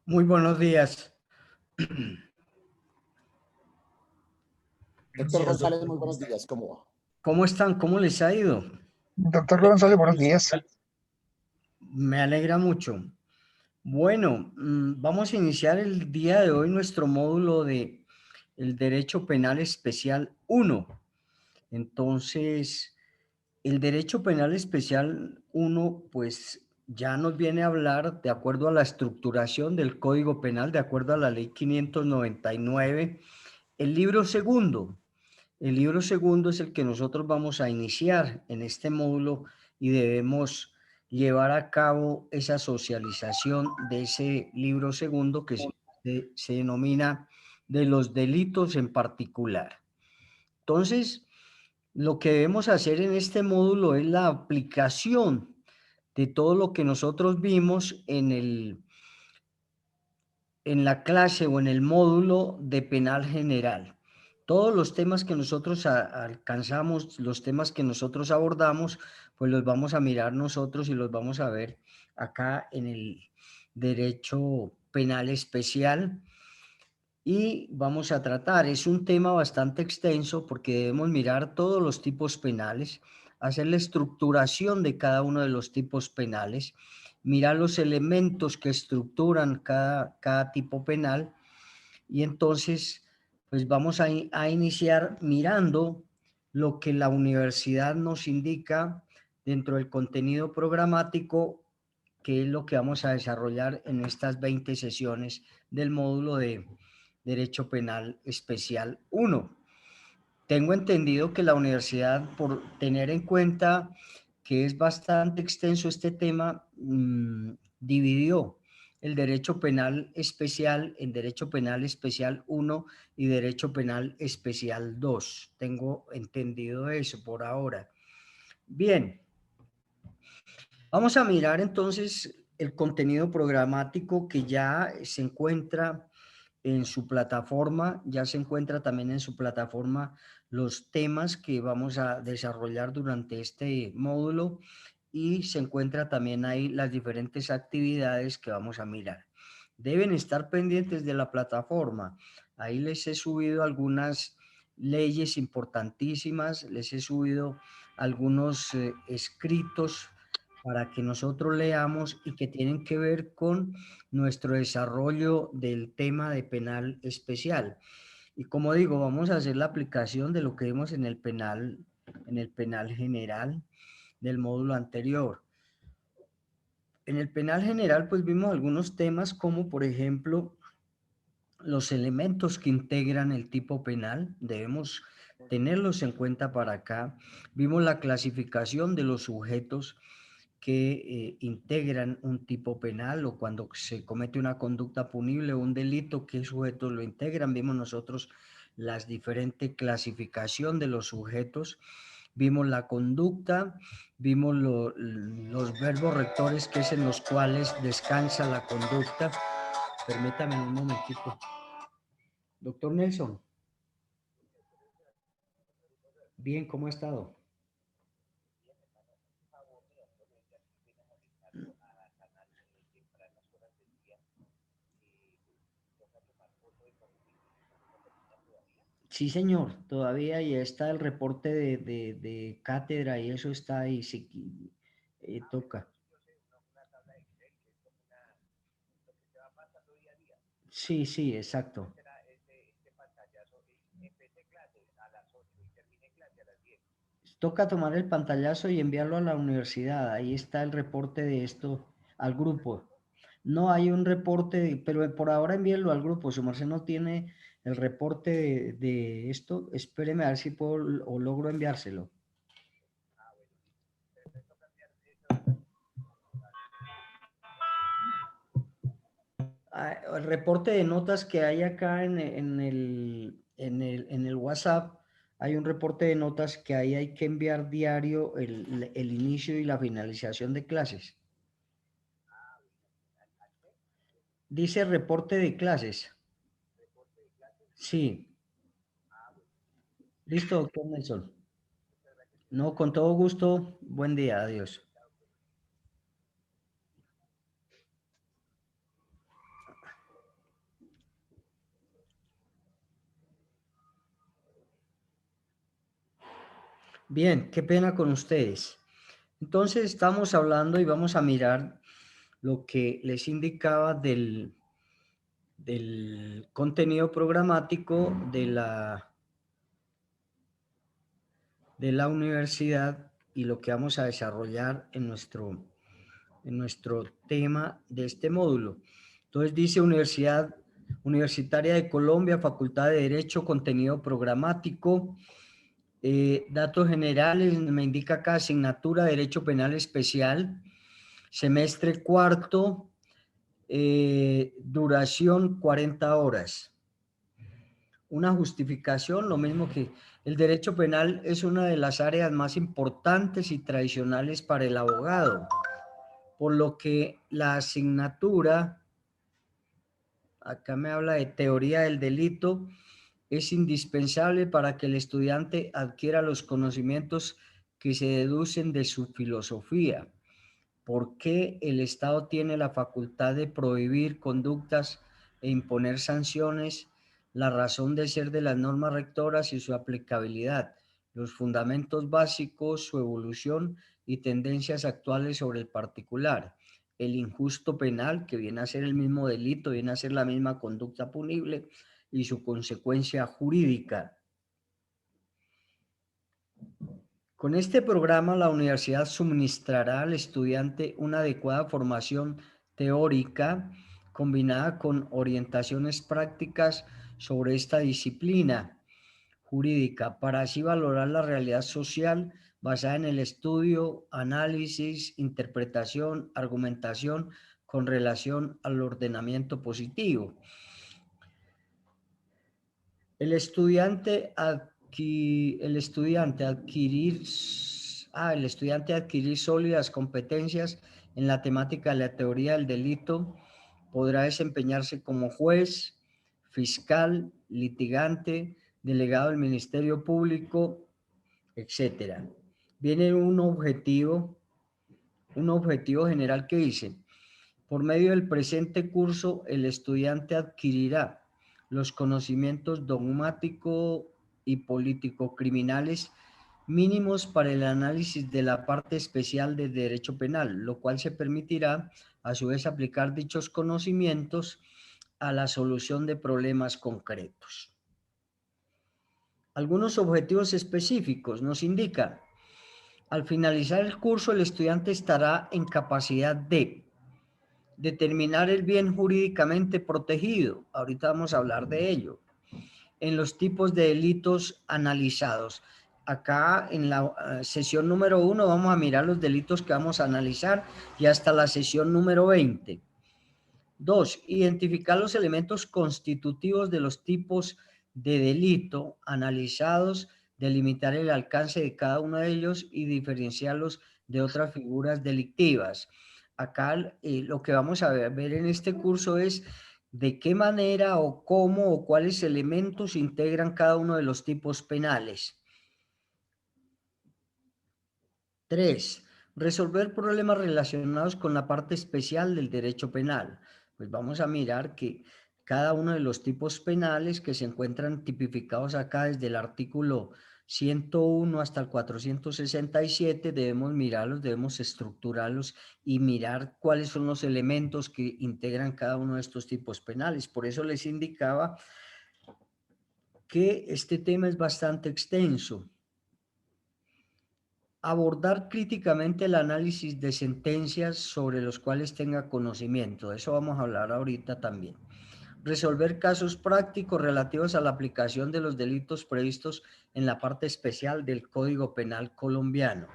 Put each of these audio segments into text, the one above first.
Muy buenos días. Doctor González, muy buenos días, ¿cómo va? ¿Cómo están? ¿Cómo les ha ido? Doctor González, buenos días. Me alegra mucho. Bueno, vamos a iniciar el día de hoy nuestro módulo de el Derecho Penal Especial 1. Entonces, el Derecho Penal Especial 1, pues ya nos viene a hablar de acuerdo a la estructuración del Código Penal, de acuerdo a la Ley 599, el libro segundo. El libro segundo es el que nosotros vamos a iniciar en este módulo y debemos llevar a cabo esa socialización de ese libro segundo que se denomina de los delitos en particular. Entonces, lo que debemos hacer en este módulo es la aplicación de todo lo que nosotros vimos en la clase o en el módulo de penal general. Todos los temas que nosotros alcanzamos, los temas que nosotros abordamos, pues los vamos a mirar nosotros y los vamos a ver acá en el derecho penal especial y vamos a tratar. Es un tema bastante extenso porque debemos mirar todos los tipos penales, hacer la estructuración de cada uno de los tipos penales, mirar los elementos que estructuran cada tipo penal y entonces pues vamos a iniciar mirando lo que la universidad nos indica dentro del contenido programático, que es lo que vamos a desarrollar en estas 20 sesiones del módulo de Derecho Penal Especial 1. Tengo entendido que la universidad, por tener en cuenta que es bastante extenso este tema, dividió el derecho penal especial en derecho penal especial 1 y derecho penal especial 2. Tengo entendido eso por ahora. Bien, vamos a mirar entonces el contenido programático que ya se encuentra en su plataforma, ya se encuentra también en su plataforma los temas que vamos a desarrollar durante este módulo y se encuentra también ahí las diferentes actividades que vamos a mirar. Deben estar pendientes de la plataforma. Ahí les he subido algunas leyes importantísimas, les he subido algunos escritos para que nosotros leamos y que tienen que ver con nuestro desarrollo del tema de penal especial. Y como digo, vamos a hacer la aplicación de lo que vimos en el penal general del módulo anterior. En el penal general, pues vimos algunos temas como, por ejemplo, los elementos que integran el tipo penal, debemos tenerlos en cuenta para acá. Vimos la clasificación de los sujetos que integran un tipo penal o cuando se comete una conducta punible o un delito, qué sujetos lo integran. Vimos nosotros las diferentes clasificación de los sujetos, vimos la conducta, vimos los verbos rectores que es en los cuales descansa la conducta. Permítame un momentito. Doctor Nelson, bien, ¿cómo ha estado? Sí, señor, todavía y está el reporte de cátedra y eso está ahí, sí, toca. Sí, sí, exacto. Toca tomar el pantallazo y enviarlo a la universidad. Ahí está el reporte de esto al grupo. No hay un reporte, pero por ahora envíenlo al grupo. Su merced no tiene el reporte de esto. Espéreme a ver si puedo o logro enviárselo. El reporte de notas que hay acá en el WhatsApp, hay un reporte de notas que ahí hay que enviar diario el inicio y la finalización de clases. Dice reporte de clases. Sí. Listo, doctor Nelson. No, con todo gusto. Buen día. Adiós. Bien, qué pena con ustedes. Entonces estamos hablando y vamos a mirar lo que les indicaba del contenido programático de la universidad y lo que vamos a desarrollar en nuestro tema de este módulo. Entonces dice Universidad Universitaria de Colombia, Facultad de Derecho, contenido programático, datos generales, me indica acá asignatura Derecho Penal Especial, semestre cuarto, duración 40 horas. Una justificación, lo mismo que el derecho penal es una de las áreas más importantes y tradicionales para el abogado, por lo que la asignatura, acá me habla de teoría del delito, es indispensable para que el estudiante adquiera los conocimientos que se deducen de su filosofía. ¿Por qué el Estado tiene la facultad de prohibir conductas e imponer sanciones? La razón de ser de las normas rectoras y su aplicabilidad, los fundamentos básicos, su evolución y tendencias actuales sobre el particular, el injusto penal, que viene a ser el mismo delito, viene a ser la misma conducta punible, y su consecuencia jurídica. Con este programa, la universidad suministrará al estudiante una adecuada formación teórica combinada con orientaciones prácticas sobre esta disciplina jurídica para así valorar la realidad social basada en el estudio, análisis, interpretación, argumentación con relación al ordenamiento positivo. El estudiante adquirir sólidas competencias en la temática de la teoría del delito, podrá desempeñarse como juez, fiscal, litigante, delegado del Ministerio Público, etcétera. Viene un objetivo general que dice: por medio del presente curso, el estudiante adquirirá los conocimientos dogmático y político-criminales mínimos para el análisis de la parte especial de derecho penal, lo cual se permitirá a su vez aplicar dichos conocimientos a la solución de problemas concretos. Algunos objetivos específicos nos indican: al finalizar el curso, el estudiante estará en capacidad de determinar el bien jurídicamente protegido, ahorita vamos a hablar de ello, en los tipos de delitos analizados. Acá en la sesión número 1 vamos a mirar los delitos que vamos a analizar y hasta la sesión número 20. 2. Identificar los elementos constitutivos de los tipos de delito analizados, delimitar el alcance de cada uno de ellos y diferenciarlos de otras figuras delictivas. Acá lo que vamos a ver en este curso es de qué manera o cómo o cuáles elementos integran cada uno de los tipos penales. 3. Resolver problemas relacionados con la parte especial del derecho penal. Pues vamos a mirar que cada uno de los tipos penales que se encuentran tipificados acá desde el artículo 101 hasta el 467, debemos mirarlos, debemos estructurarlos y mirar cuáles son los elementos que integran cada uno de estos tipos penales. Por eso les indicaba que este tema es bastante extenso. Abordar críticamente el análisis de sentencias sobre los cuales tenga conocimiento. De eso vamos a hablar ahorita también. Resolver casos prácticos relativos a la aplicación de los delitos previstos en la parte especial del Código Penal colombiano.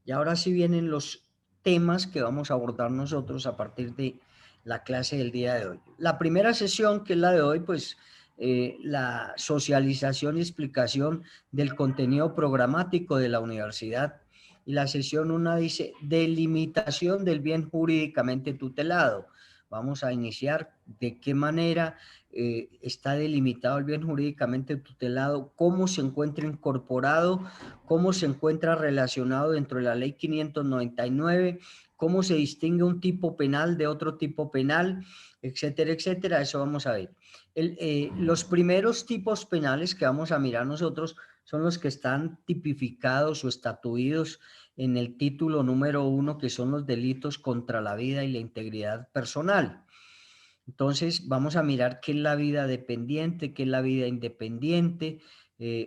Y ahora sí vienen los temas que vamos a abordar nosotros a partir de la clase del día de hoy. La primera sesión, que es la de hoy, pues la socialización y explicación del contenido programático de la universidad. Y la sesión 1 dice delimitación del bien jurídicamente tutelado. Vamos a iniciar de qué manera está delimitado el bien jurídicamente tutelado, cómo se encuentra incorporado, cómo se encuentra relacionado dentro de la ley 599, cómo se distingue un tipo penal de otro tipo penal, etcétera, etcétera. Eso vamos a ver. Los primeros tipos penales que vamos a mirar nosotros son los que están tipificados o estatuidos en el título número 1, que son los delitos contra la vida y la integridad personal. Entonces, vamos a mirar qué es la vida dependiente, qué es la vida independiente,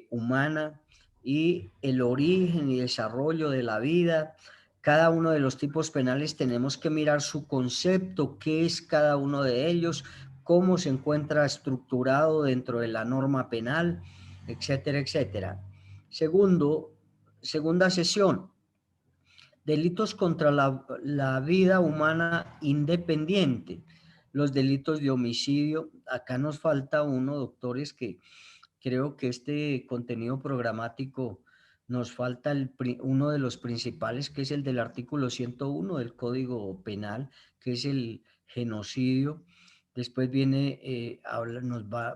humana, y el origen y desarrollo de la vida. Cada uno de los tipos penales tenemos que mirar su concepto, qué es cada uno de ellos, cómo se encuentra estructurado dentro de la norma penal, etcétera, etcétera. Segunda sesión, delitos contra la vida humana independiente, los delitos de homicidio. Acá nos falta uno, doctores, que creo que este contenido programático nos falta uno de los principales, que es el del artículo 101 del Código Penal, que es el genocidio. Después viene,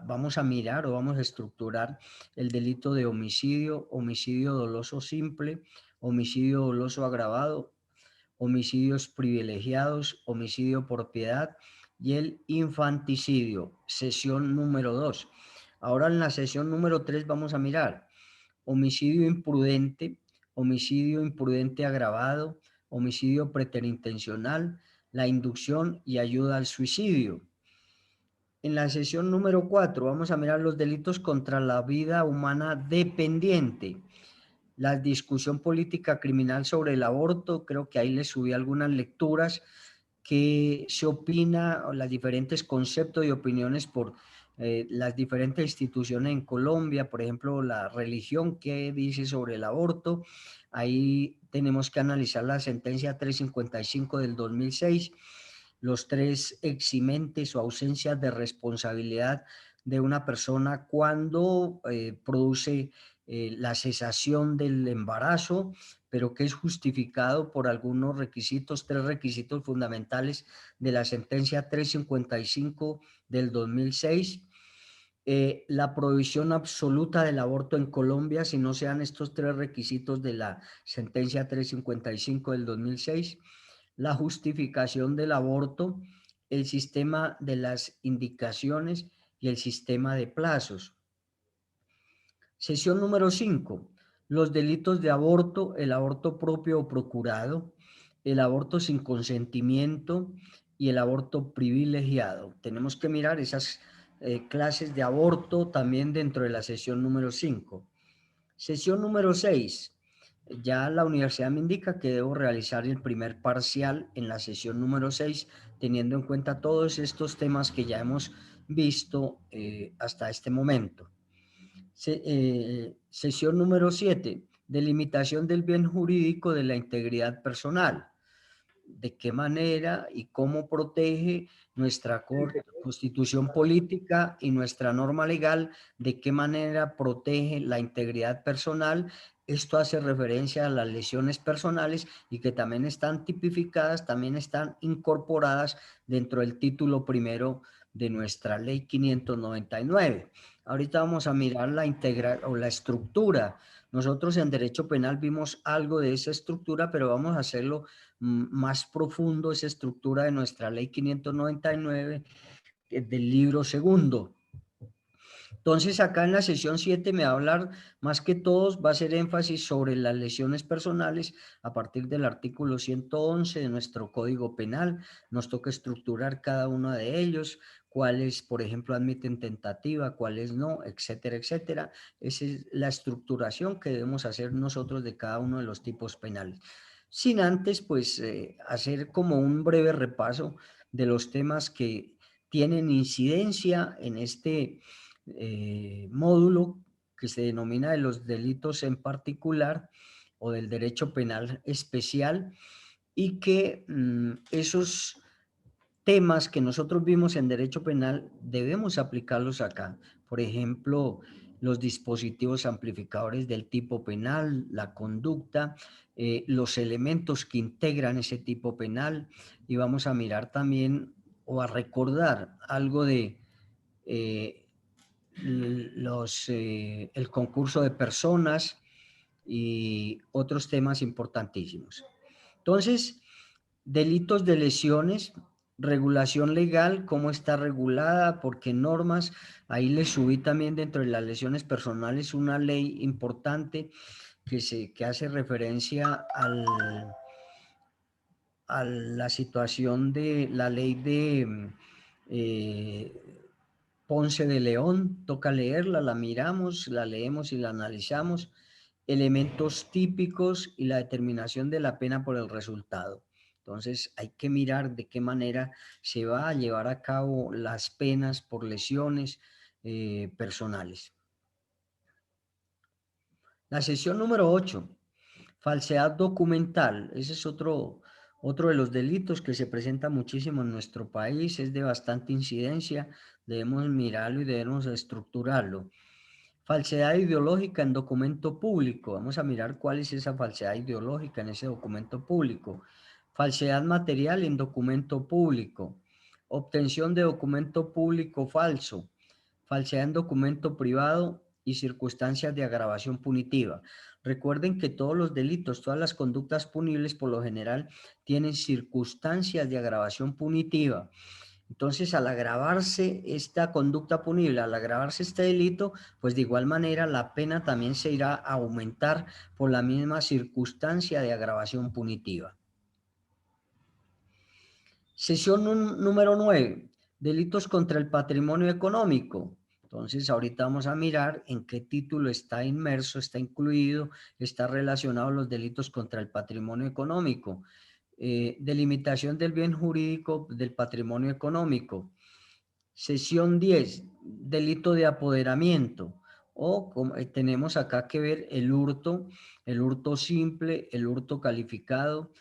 vamos a mirar o vamos a estructurar el delito de homicidio, homicidio doloso simple, homicidio doloso agravado, homicidios privilegiados, homicidio por piedad y el infanticidio, sesión número 2. Ahora en la sesión número 3 vamos a mirar homicidio imprudente agravado, homicidio preterintencional, la inducción y ayuda al suicidio. En la sesión número 4 vamos a mirar los delitos contra la vida humana dependiente, la discusión política criminal sobre el aborto. Creo que ahí les subí algunas lecturas que se opina, o los diferentes conceptos y opiniones por las diferentes instituciones en Colombia, por ejemplo, la religión, qué dice sobre el aborto. Ahí tenemos que analizar la sentencia 355 del 2006, los 3 eximentes o ausencias de responsabilidad de una persona cuando produce la cesación del embarazo, pero que es justificado por algunos requisitos, 3 requisitos fundamentales de la sentencia 355 del 2006. La prohibición absoluta del aborto en Colombia, si no sean estos 3 requisitos de la sentencia 355 del 2006. La justificación del aborto, el sistema de las indicaciones y el sistema de plazos. Sesión número 5. Los delitos de aborto, el aborto propio o procurado, el aborto sin consentimiento y el aborto privilegiado. Tenemos que mirar esas clases de aborto también dentro de la sesión número 5. Sesión número 6. Ya la universidad me indica que debo realizar el primer parcial en la sesión número 6, teniendo en cuenta todos estos temas que ya hemos visto hasta este momento. Sesión número 7, delimitación del bien jurídico de la integridad personal. De qué manera y cómo protege nuestra constitución política y nuestra norma legal, de qué manera protege la integridad personal. Esto hace referencia a las lesiones personales y que también están tipificadas, también están incorporadas dentro del título primero de nuestra ley 599. Ahorita vamos a mirar la la estructura. Nosotros en derecho penal vimos algo de esa estructura, pero vamos a hacerlo más profundo, esa estructura de nuestra ley 599 del libro segundo. Entonces acá en la sesión 7 me va a hablar más que todos, va a hacer énfasis sobre las lesiones personales a partir del artículo 111 de nuestro Código Penal. Nos toca estructurar cada uno de ellos, cuáles, por ejemplo, admiten tentativa, cuáles no, etcétera, etcétera. Esa es la estructuración que debemos hacer nosotros de cada uno de los tipos penales. Sin antes, pues, hacer como un breve repaso de los temas que tienen incidencia en este módulo que se denomina de los delitos en particular o del derecho penal especial, y que esos temas que nosotros vimos en derecho penal debemos aplicarlos acá. Por ejemplo, los dispositivos amplificadores del tipo penal, la conducta, los elementos que integran ese tipo penal, y vamos a mirar también o a recordar algo de el concurso de personas y otros temas importantísimos. Entonces, delitos de lesiones, Regulación legal, cómo está regulada, por qué normas. Ahí le subí también dentro de las lesiones personales una ley importante que hace referencia a la situación de la ley de Ponce de León. Toca leerla, la miramos, la leemos y la analizamos. Elementos típicos y la determinación de la pena por el resultado. Entonces hay que mirar de qué manera se va a llevar a cabo las penas por lesiones personales. La sesión número 8, falsedad documental. Ese es otro de los delitos que se presenta muchísimo en nuestro país, es de bastante incidencia, debemos mirarlo y debemos estructurarlo. Falsedad ideológica en documento público. Vamos a mirar cuál es esa falsedad ideológica en ese documento público. Falsedad material en documento público. Obtención de documento público falso. Falsedad en documento privado y circunstancias de agravación punitiva. Recuerden que todos los delitos, todas las conductas punibles por lo general tienen circunstancias de agravación punitiva. Entonces, al agravarse esta conducta punible, al agravarse este delito, pues de igual manera la pena también se irá a aumentar por la misma circunstancia de agravación punitiva. Sesión número 9, delitos contra el patrimonio económico. Entonces, ahorita vamos a mirar en qué título está inmerso, está incluido, está relacionado los delitos contra el patrimonio económico. Delimitación del bien jurídico del patrimonio económico. Sesión 10, delito de apoderamiento. O como tenemos acá que ver el hurto simple, el hurto calificado,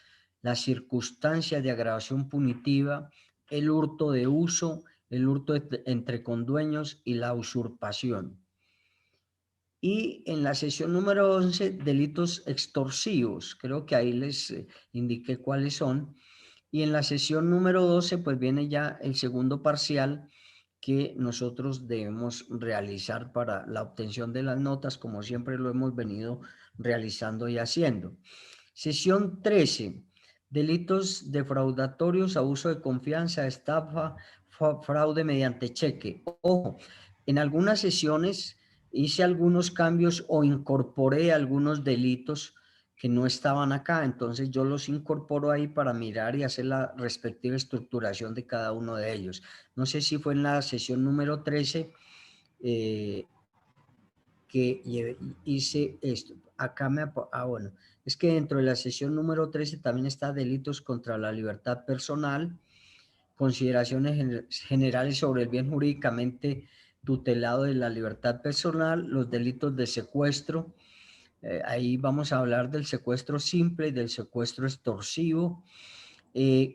las circunstancias de agravación punitiva, el hurto de uso, el hurto entre condueños y la usurpación. Y en la sesión número 11, delitos extorsivos. Creo que ahí les indiqué cuáles son. Y en la sesión número 12, pues viene ya el segundo parcial que nosotros debemos realizar para la obtención de las notas, como siempre lo hemos venido realizando y haciendo. Sesión 13, delitos defraudatorios, abuso de confianza, estafa, fraude mediante cheque. Ojo, en algunas sesiones hice algunos cambios o incorporé algunos delitos que no estaban acá, entonces yo los incorporo ahí para mirar y hacer la respectiva estructuración de cada uno de ellos. No sé si fue en la sesión número 13 que hice esto. Acá bueno, es que dentro de la sesión número 13 también está delitos contra la libertad personal, consideraciones generales sobre el bien jurídicamente tutelado de la libertad personal, los delitos de secuestro. Ahí vamos a hablar del secuestro simple y del secuestro extorsivo.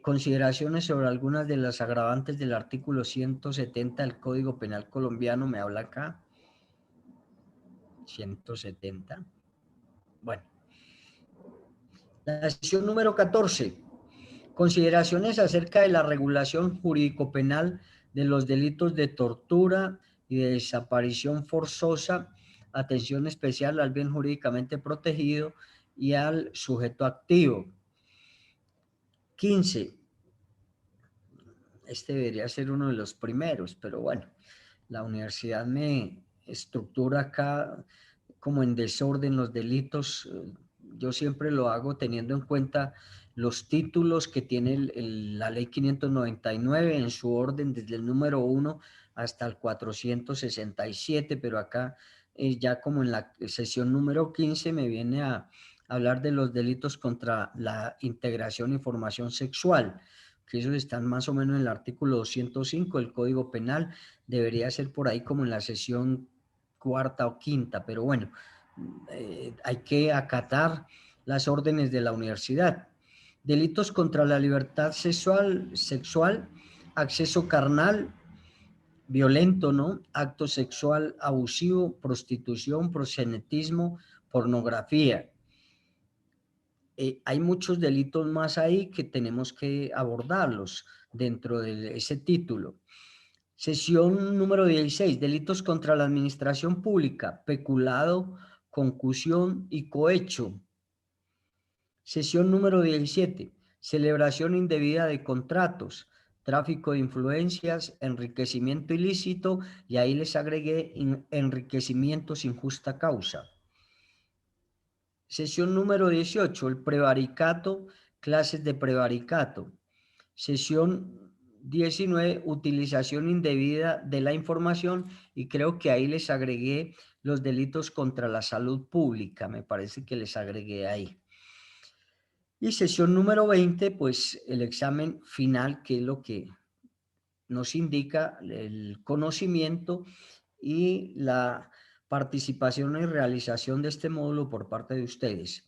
Consideraciones sobre algunas de las agravantes del artículo 170 del Código Penal colombiano, me habla acá. 170. Bueno. La sesión número 14. Consideraciones acerca de la regulación jurídico-penal de los delitos de tortura y de desaparición forzosa, atención especial al bien jurídicamente protegido y al sujeto activo. 15. Este debería ser uno de los primeros, pero bueno, la universidad me estructura acá como en desorden los delitos. Yo siempre lo hago teniendo en cuenta los títulos que tiene la ley 599 en su orden desde el número 1 hasta el 467, pero acá ya como en la sesión número 15 me viene a hablar de los delitos contra la integración y formación sexual, que esos están más o menos en el artículo 205 del Código Penal, debería ser por ahí como en la sesión cuarta o quinta, pero bueno, hay que acatar las órdenes de la universidad. Delitos contra la libertad sexual, acceso carnal, violento, ¿no? Acto sexual abusivo, prostitución, proxenetismo, pornografía. Hay muchos delitos más ahí que tenemos que abordarlos dentro de ese título. Sesión número 16, delitos contra la administración pública, peculado, concusión y cohecho. Sesión número 17, celebración indebida de contratos, tráfico de influencias, enriquecimiento ilícito, y ahí les agregué enriquecimiento sin justa causa. Sesión número 18, el prevaricato, clases de prevaricato. Sesión 19, utilización indebida de la información, y creo que ahí les agregué los delitos contra la salud pública, me parece que les agregué ahí. Y sesión número 20, pues el examen final, que es lo que nos indica el conocimiento y la participación y realización de este módulo por parte de ustedes.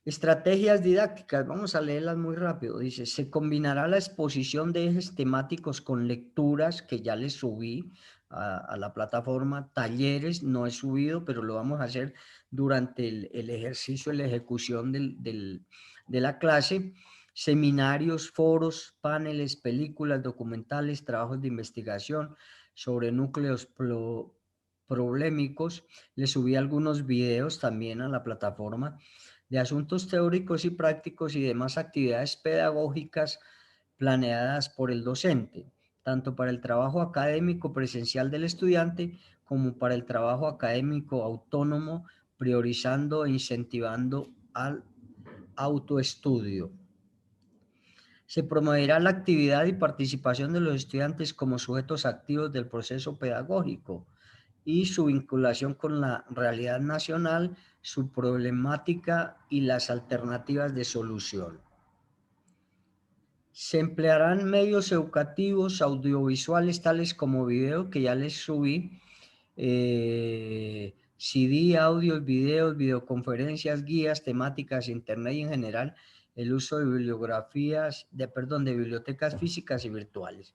Estrategias didácticas, vamos a leerlas muy rápido. Dice, se combinará la exposición de ejes temáticos con lecturas que ya les subí a la plataforma, talleres, no he subido, pero lo vamos a hacer durante el ejercicio, la ejecución de la clase. Seminarios, foros, paneles, películas, documentales, trabajos de investigación sobre núcleos problemáticos. Les subí algunos videos también a la plataforma de asuntos teóricos y prácticos y demás actividades pedagógicas planeadas por el docente, tanto para el trabajo académico presencial del estudiante como para el trabajo académico autónomo, priorizando e incentivando al autoestudio. Se promoverá la actividad y participación de los estudiantes como sujetos activos del proceso pedagógico y su vinculación con la realidad nacional, su problemática y las alternativas de solución. Se emplearán medios educativos audiovisuales tales como video, que ya les subí, CD, audios, videos, videoconferencias, guías, temáticas, internet y en general el uso de bibliotecas físicas y virtuales.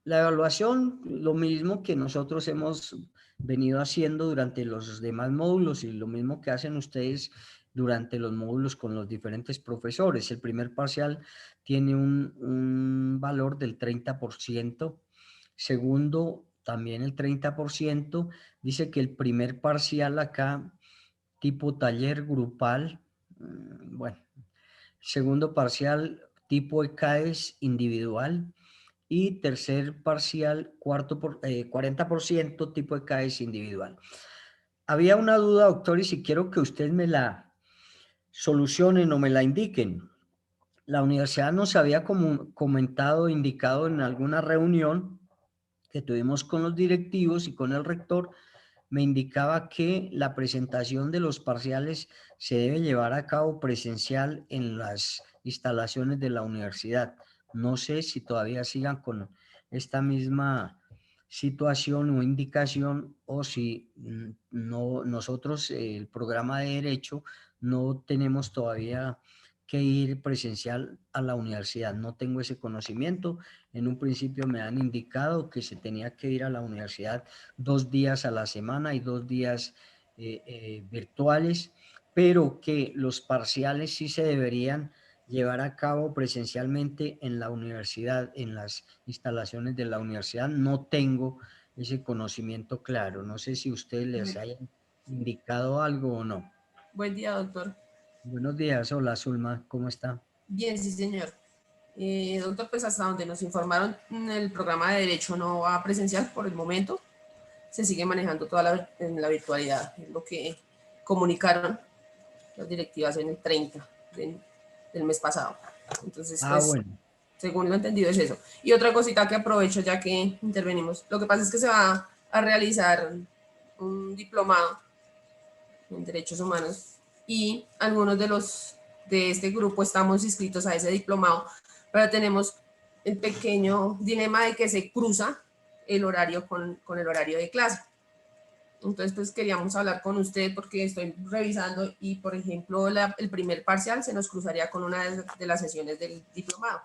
La evaluación, lo mismo que nosotros hemos venido haciendo durante los demás módulos y lo mismo que hacen ustedes durante los módulos con los diferentes profesores. El primer parcial tiene un valor del 30%. Segundo, también el 30%. Dice que el primer parcial acá, tipo taller grupal, bueno, segundo parcial tipo ECAES individual, y tercer parcial 40% tipo ECAES individual. Había una duda, doctor, y si quiero que ustedes me la solucionen o me la indiquen. La universidad nos había comentado, indicado en alguna reunión que tuvimos con los directivos y con el rector, me indicaba que la presentación de los parciales se debe llevar a cabo presencial en las instalaciones de la universidad. No sé si todavía sigan con esta misma situación o indicación, o si no, nosotros, el programa de Derecho, no tenemos todavía que ir presencial a la universidad. No tengo ese conocimiento. En un principio me han indicado que se tenía que ir a la universidad 2 días a la semana y 2 días virtuales, pero que los parciales sí se deberían llevar a cabo presencialmente en la universidad, en las instalaciones de la universidad. No tengo ese conocimiento claro. No sé si ustedes les hayan indicado algo o no. Buen día, doctor. Buenos días. Hola, Zulma. ¿Cómo está? Bien, sí, señor. Doctor, pues hasta donde nos informaron, el programa de Derecho no va presencial por el momento. Se sigue manejando en la virtualidad, es lo que comunicaron las directivas en el 30 del mes pasado. Entonces, pues, bueno. según lo entendido es eso. Y otra cosita que aprovecho ya que intervenimos, lo que pasa es que se va a realizar un diplomado en Derechos Humanos y algunos de este grupo estamos inscritos a ese diplomado, pero tenemos el pequeño dilema de que se cruza el horario con el horario de clase. Entonces, pues queríamos hablar con usted porque estoy revisando y, por ejemplo, el primer parcial se nos cruzaría con una de las sesiones del diplomado.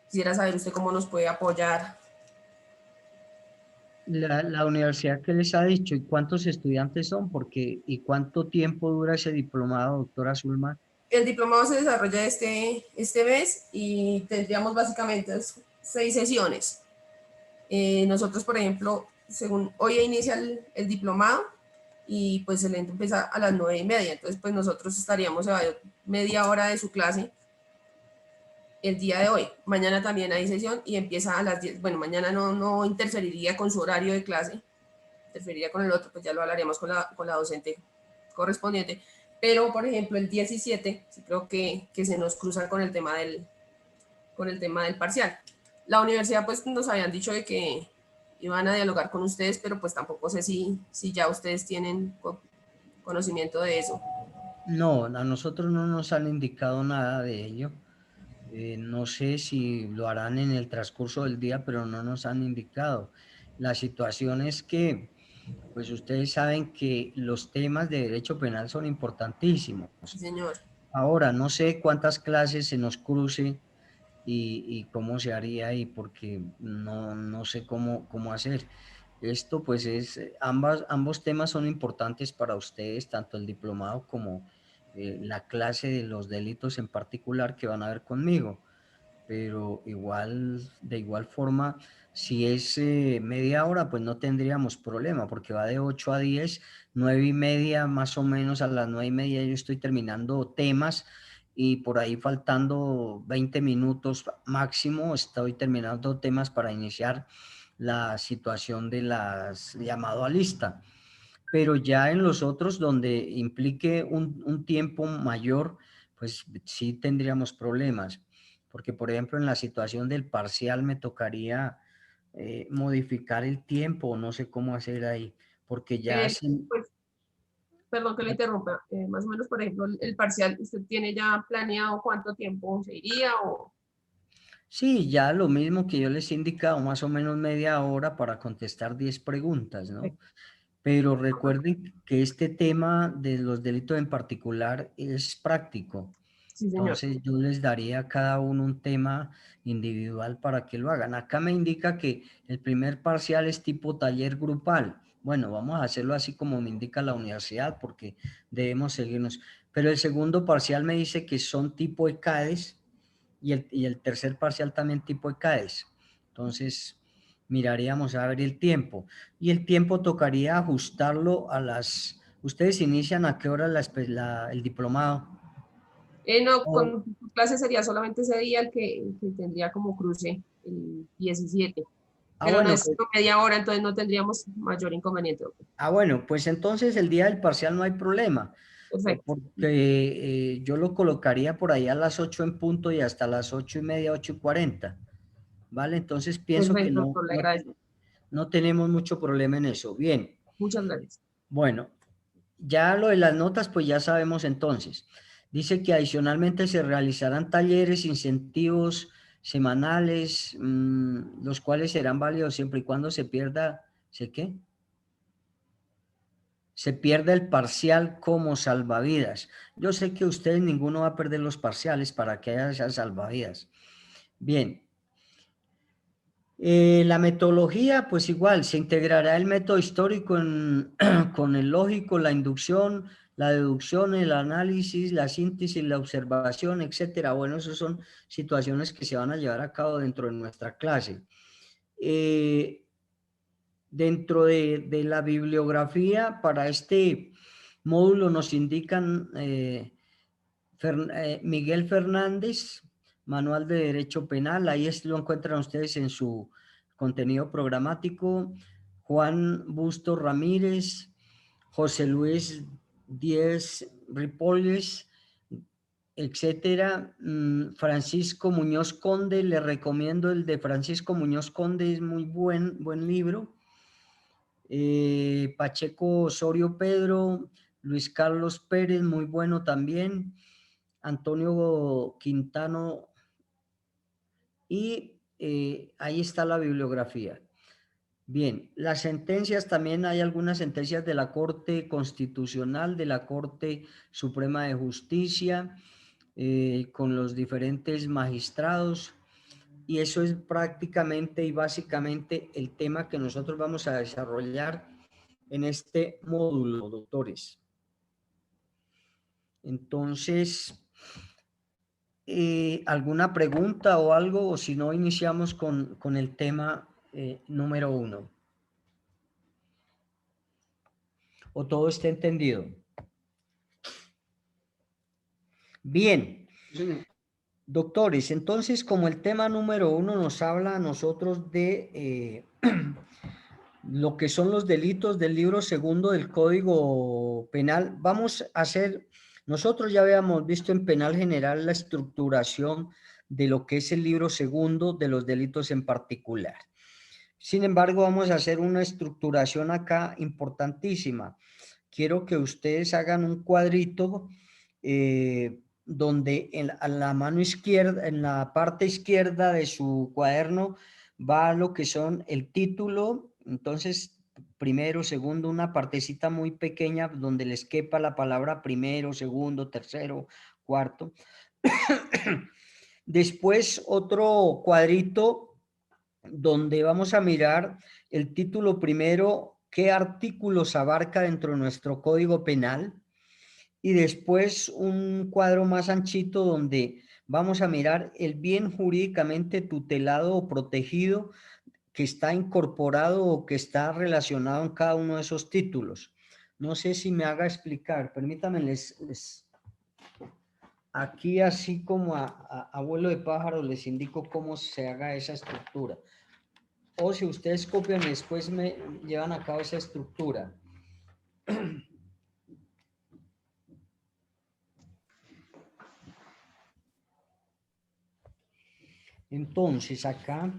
Quisiera saber usted cómo nos puede apoyar. La universidad, ¿qué les ha dicho? ¿Y cuántos estudiantes son? Porque, ¿y cuánto tiempo dura ese diplomado, doctora Zulma? El diplomado se desarrolla este mes y tendríamos básicamente 6 sesiones. Nosotros, por ejemplo, según hoy inicia el diplomado y pues el evento empieza a las 9:30, entonces pues nosotros estaríamos a media hora de su clase el día de hoy. Mañana también hay sesión y empieza a las 10. Bueno, mañana no interferiría con su horario de clase, interferiría con el otro, pues ya lo hablaremos con la docente correspondiente. Pero, por ejemplo, el 17, sí creo que se nos cruza con el tema del parcial. La universidad, pues, nos habían dicho de que iban a dialogar con ustedes, pero pues tampoco sé si ya ustedes tienen conocimiento de eso. No, a nosotros no nos han indicado nada de ello. No sé si lo harán en el transcurso del día, pero no nos han indicado. La situación es que, pues ustedes saben que los temas de derecho penal son importantísimos. Sí, señor. Ahora, no sé cuántas clases se nos cruce y cómo se haría ahí, porque no sé cómo hacer. Esto pues es, ambos temas son importantes para ustedes, tanto el diplomado como la clase de los delitos en particular que van a ver conmigo, pero de igual forma, si es media hora, pues no tendríamos problema, porque va de 8 a 10, 9:30 más o menos, a las 9:30 yo estoy terminando temas y por ahí faltando 20 minutos máximo, estoy terminando temas para iniciar la situación de las llamado a lista. Pero ya en los otros donde implique un tiempo mayor, pues sí tendríamos problemas, porque por ejemplo en la situación del parcial me tocaría modificar el tiempo, no sé cómo hacer ahí, porque ya Pues, perdón que le interrumpa, más o menos, por ejemplo, el parcial, ¿usted tiene ya planeado cuánto tiempo se iría o...? sí, ya lo mismo que yo les he indicado, más o menos media hora para contestar 10 preguntas, ¿no? Pero recuerden que este tema de los delitos en particular es práctico. Sí, señor. Entonces yo les daría a cada uno un tema individual para que lo hagan. Acá me indica que el primer parcial es tipo taller grupal. Bueno, vamos a hacerlo así como me indica la universidad porque debemos seguirnos. Pero el segundo parcial me dice que son tipo ECADES y el tercer parcial también tipo ECADES. Entonces miraríamos a ver el tiempo. Y el tiempo tocaría ajustarlo a las... ¿Ustedes inician a qué hora el diplomado? No, O- con tu clase sería solamente ese día el que tendría como cruce el 17, pero no bueno, es media hora, entonces no tendríamos mayor inconveniente. Ok, bueno, pues entonces el día del parcial no hay problema, perfecto, porque yo lo colocaría por ahí a las 8 en punto y hasta las 8:30, 8:40, ¿vale? Entonces pienso que perfecto, doctor, le agradezco. no tenemos mucho problema en eso. Bien, Muchas gracias. bueno, ya lo de las notas, pues ya sabemos entonces. Dice que adicionalmente se realizarán talleres, incentivos semanales, los cuales serán válidos siempre y cuando se pierda, ¿sé qué? Se pierde el parcial como salvavidas. Yo sé que ustedes ninguno va a perder los parciales para que haya esas salvavidas. Bien. La metodología, pues igual, se integrará el método histórico con el lógico, la inducción, la deducción, el análisis, la síntesis, la observación, etcétera. Bueno, esas son situaciones que se van a llevar a cabo dentro de nuestra clase. Dentro de la bibliografía para este módulo nos indican Miguel Fernández, Manual de Derecho Penal, ahí lo encuentran ustedes en su contenido programático, Juan Busto Ramírez, José Luis Díez Ripolles, etcétera. Francisco Muñoz Conde, le recomiendo el de Francisco Muñoz Conde, es muy buen libro. Pacheco Osorio Pedro, Luis Carlos Pérez, muy bueno también. Antonio Quintano, y ahí está la bibliografía. Bien, las sentencias, también hay algunas sentencias de la Corte Constitucional, de la Corte Suprema de Justicia, con los diferentes magistrados, y eso es prácticamente y básicamente el tema que nosotros vamos a desarrollar en este módulo, doctores. Entonces, ¿alguna pregunta o algo? O si no, iniciamos con el tema número 1. ¿O todo está entendido? Bien. Doctores, entonces como el tema número 1 nos habla a nosotros de lo que son los delitos del libro segundo del Código Penal, vamos a hacer, nosotros ya habíamos visto en Penal General la estructuración de lo que es el libro segundo de los delitos en particular. Sin embargo, vamos a hacer una estructuración acá importantísima. Quiero que ustedes hagan un cuadrito donde a la mano izquierda, en la parte izquierda de su cuaderno, va lo que son el título. Entonces, primero, segundo, una partecita muy pequeña donde les quepa la palabra primero, segundo, tercero, cuarto. Después, otro cuadrito donde vamos a mirar el título primero, qué artículos abarca dentro de nuestro Código Penal, y después un cuadro más anchito donde vamos a mirar el bien jurídicamente tutelado o protegido que está incorporado o que está relacionado en cada uno de esos títulos. No sé si me haga explicar, permítanme, aquí así como a vuelo de pájaro les indico cómo se haga esa estructura. O si ustedes copian y después me llevan a cabo esa estructura. Entonces acá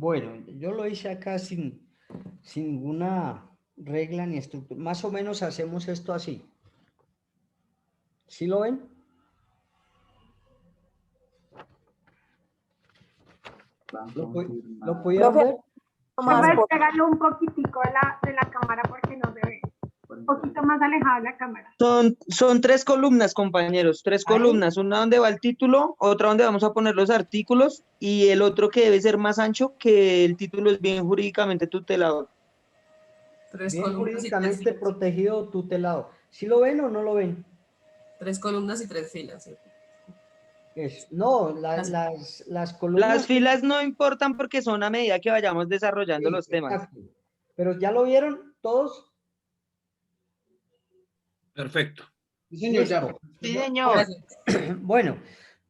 bueno, yo lo hice acá sin ninguna regla ni estructura. Más o menos hacemos esto así. ¿Sí lo ven? ¿Lo pudieron ver? Profe, pégalo un poquitico de la cámara porque no se ve. Un poquito más alejado de la cámara. Son tres columnas, compañeros, tres Ahí. columnas, una donde va el título, otra donde vamos a poner los artículos y el otro que debe ser más ancho, que el título es bien jurídicamente tutelado. Tres Bien columnas y jurídicamente tres filas. protegido o tutelado. ¿Sí lo ven o no lo ven? Tres columnas y tres filas. ¿Sí? No, las columnas. Las filas no importan porque son a medida que vayamos desarrollando Sí, los temas. exacto. Pero ¿ya lo vieron todos? Perfecto. Listo. Sí, señor. Bueno,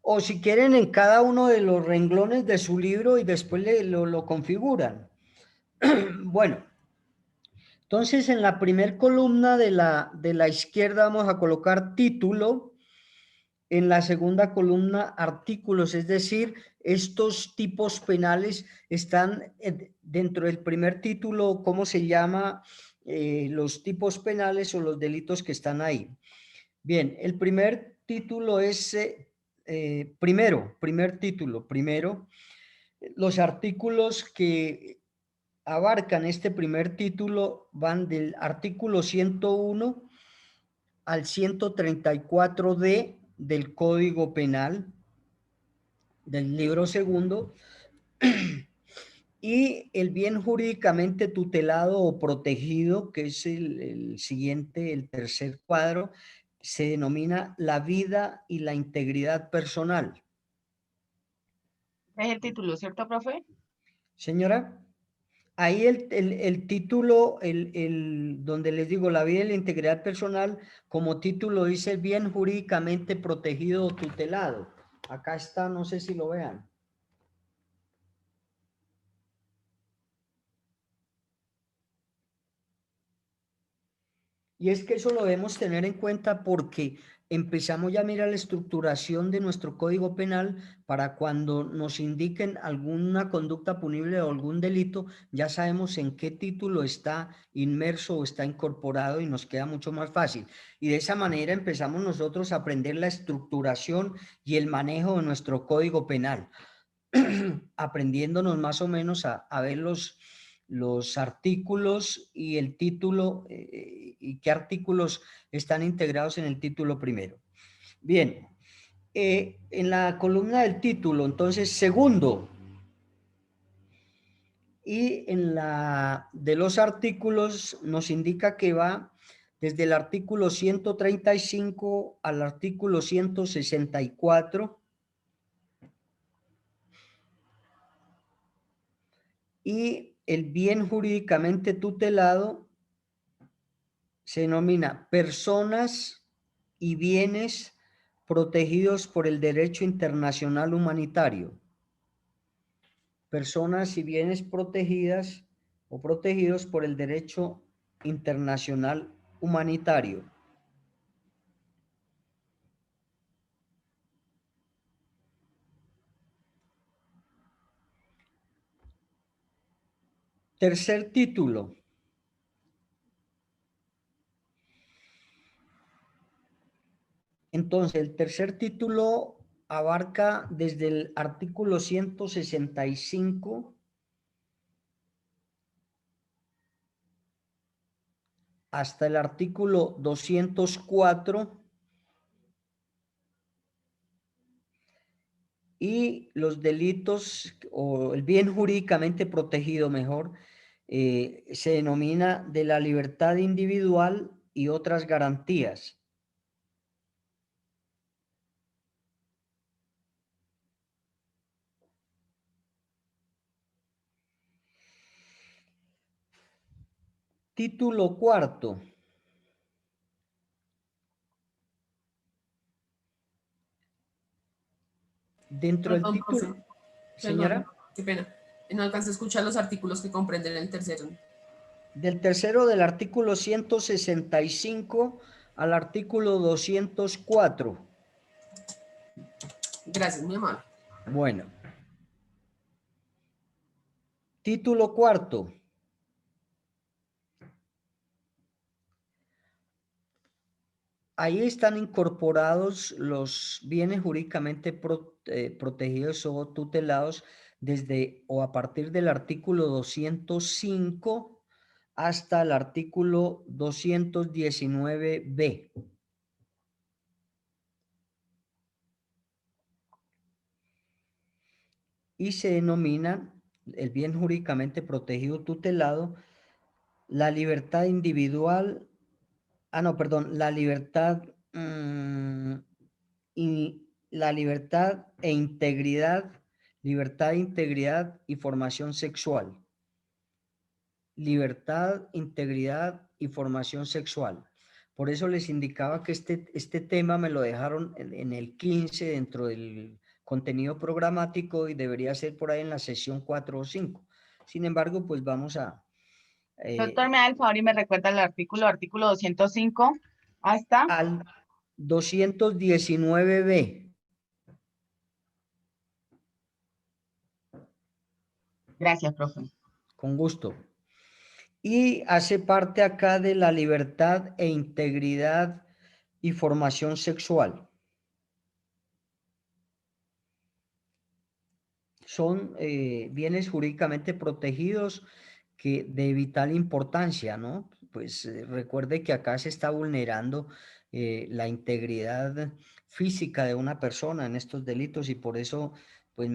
o si quieren en cada uno de los renglones de su libro y después lo configuran. Bueno, entonces en la primer columna de la izquierda vamos a colocar título, en la segunda columna artículos, es decir, estos tipos penales están dentro del primer título, ¿cómo se llama? Los tipos penales o los delitos que están ahí. Bien, el primer título es, primero, los artículos que abarcan este primer título van del artículo 101 al 134D del Código Penal, del libro segundo, y el bien jurídicamente tutelado o protegido, que es el siguiente, el tercer cuadro, se denomina la vida y la integridad personal. Es el título, ¿cierto, profe? Señora, ahí el título, donde les digo la vida y la integridad personal, como título dice bien jurídicamente protegido o tutelado. Acá está, no sé si lo vean. Y es que eso lo debemos tener en cuenta porque empezamos ya a mirar la estructuración de nuestro Código Penal para cuando nos indiquen alguna conducta punible o algún delito, ya sabemos en qué título está inmerso o está incorporado y nos queda mucho más fácil. Y de esa manera empezamos nosotros a aprender la estructuración y el manejo de nuestro Código Penal, aprendiéndonos más o menos a ver los artículos y el título y qué artículos están integrados en el título primero. Bien, en la columna del título, entonces, segundo, y en la de los artículos nos indica que va desde el artículo 135 al artículo 164, y el bien jurídicamente tutelado se denomina personas y bienes protegidos por el derecho internacional humanitario. Personas y bienes protegidas o protegidos por el derecho internacional humanitario. Tercer título. Entonces, el tercer título abarca desde el artículo 165 hasta el artículo 204 y los delitos o el bien jurídicamente protegido, mejor, se denomina de la libertad individual y otras garantías. Título cuarto. Dentro del Perdón, título, profe. señora. Perdón, qué pena. No alcancé a escuchar los artículos que comprenden el tercero. Del tercero del artículo 165 al artículo 204. Gracias, mi amor. Bueno. Título cuarto. Ahí están incorporados los bienes jurídicamente protegidos o tutelados desde o a partir del artículo 205 hasta el artículo 219b. Y se denomina el bien jurídicamente protegido tutelado la libertad individual, la libertad y la libertad e integridad, y formación sexual. Libertad, integridad y formación sexual. Por eso les indicaba que este tema me lo dejaron en el 15 dentro del contenido programático y debería ser por ahí en la sesión 4 o 5. Sin embargo, pues vamos a... Doctor, me da el favor y me recuerda el artículo 205 hasta... Al 219b. Gracias, profe. Con gusto. Y hace parte acá de la libertad e integridad y formación sexual. Son bienes jurídicamente protegidos que de vital importancia, ¿no? Pues recuerde que acá se está vulnerando la integridad física de una persona en estos delitos y por eso pues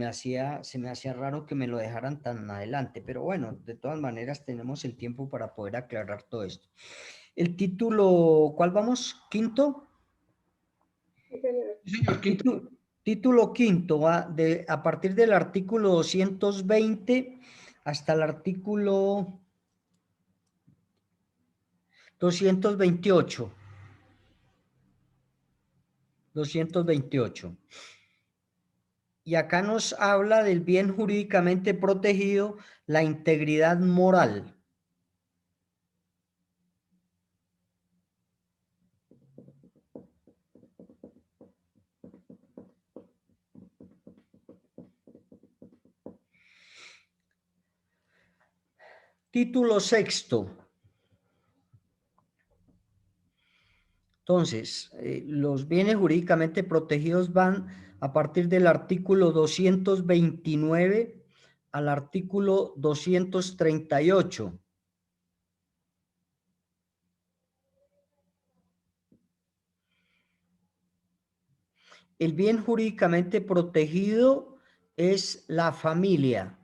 se me hacía raro que me lo dejaran tan adelante, pero bueno, de todas maneras tenemos el tiempo para poder aclarar todo esto. El título, ¿cuál vamos? ¿Quinto? Sí, señor. Sí, señor, quinto. Título quinto, va a partir del artículo 220 hasta el artículo 228. 228. Y acá nos habla del bien jurídicamente protegido, la integridad moral. Título sexto. Entonces, los bienes jurídicamente protegidos van a partir del artículo 229 al artículo 238. El bien jurídicamente protegido es la familia.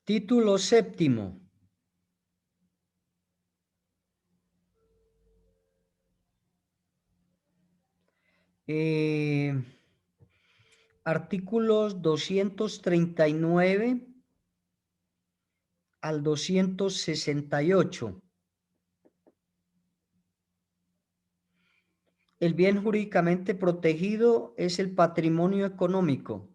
Título séptimo. Artículos 239 al 268. El bien jurídicamente protegido es el patrimonio económico.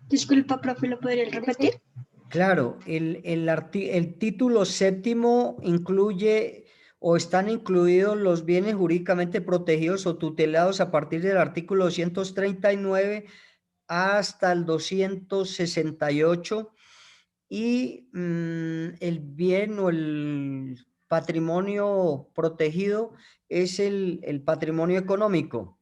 Disculpa, profe, ¿lo podrías repetir? Claro, el título séptimo incluye o están incluidos los bienes jurídicamente protegidos o tutelados a partir del artículo 239 hasta el 268 y el bien o el patrimonio protegido es el patrimonio económico.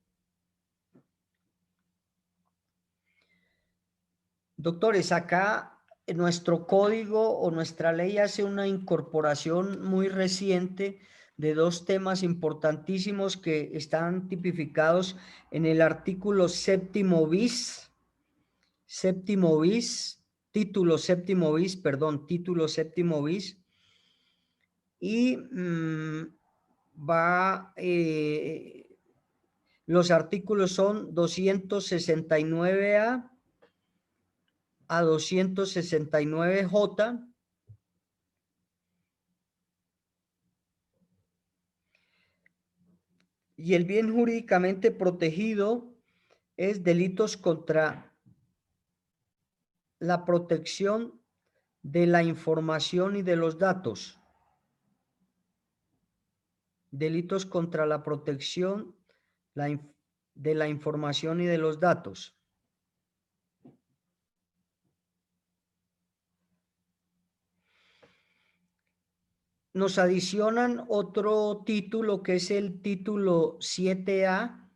Doctores, acá nuestro código o nuestra ley hace una incorporación muy reciente de dos temas importantísimos que están tipificados en el artículo séptimo bis, título séptimo bis, y los artículos son 269A a 269J y el bien jurídicamente protegido es delitos contra la protección de la información y de los datos. Delitos contra la protección de la información y de los datos. Nos adicionan otro título que es el título 7A.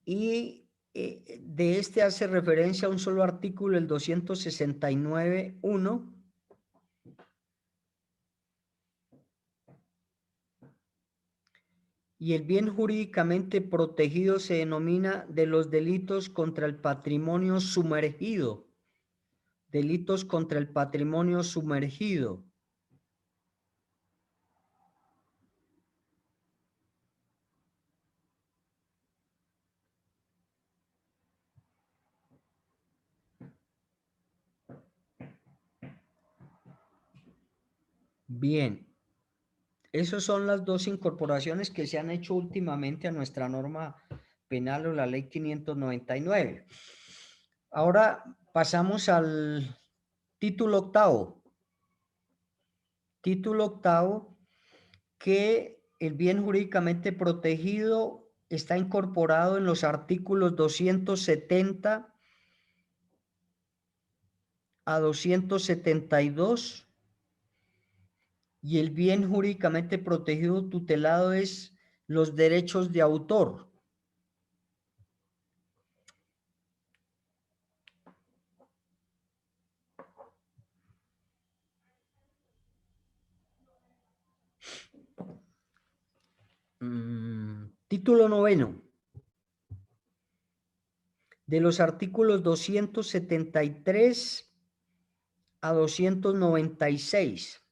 Y de este hace referencia a un solo artículo, el 269.1. Y el bien jurídicamente protegido se denomina de los delitos contra el patrimonio sumergido. Delitos contra el patrimonio sumergido. Bien. Esas son las dos incorporaciones que se han hecho últimamente a nuestra norma penal o la ley 599. Ahora pasamos al título octavo. Título octavo, que el bien jurídicamente protegido está incorporado en los artículos 270 a 272 y el bien jurídicamente protegido tutelado es los derechos de autor. Título noveno. De los artículos 273 a 296.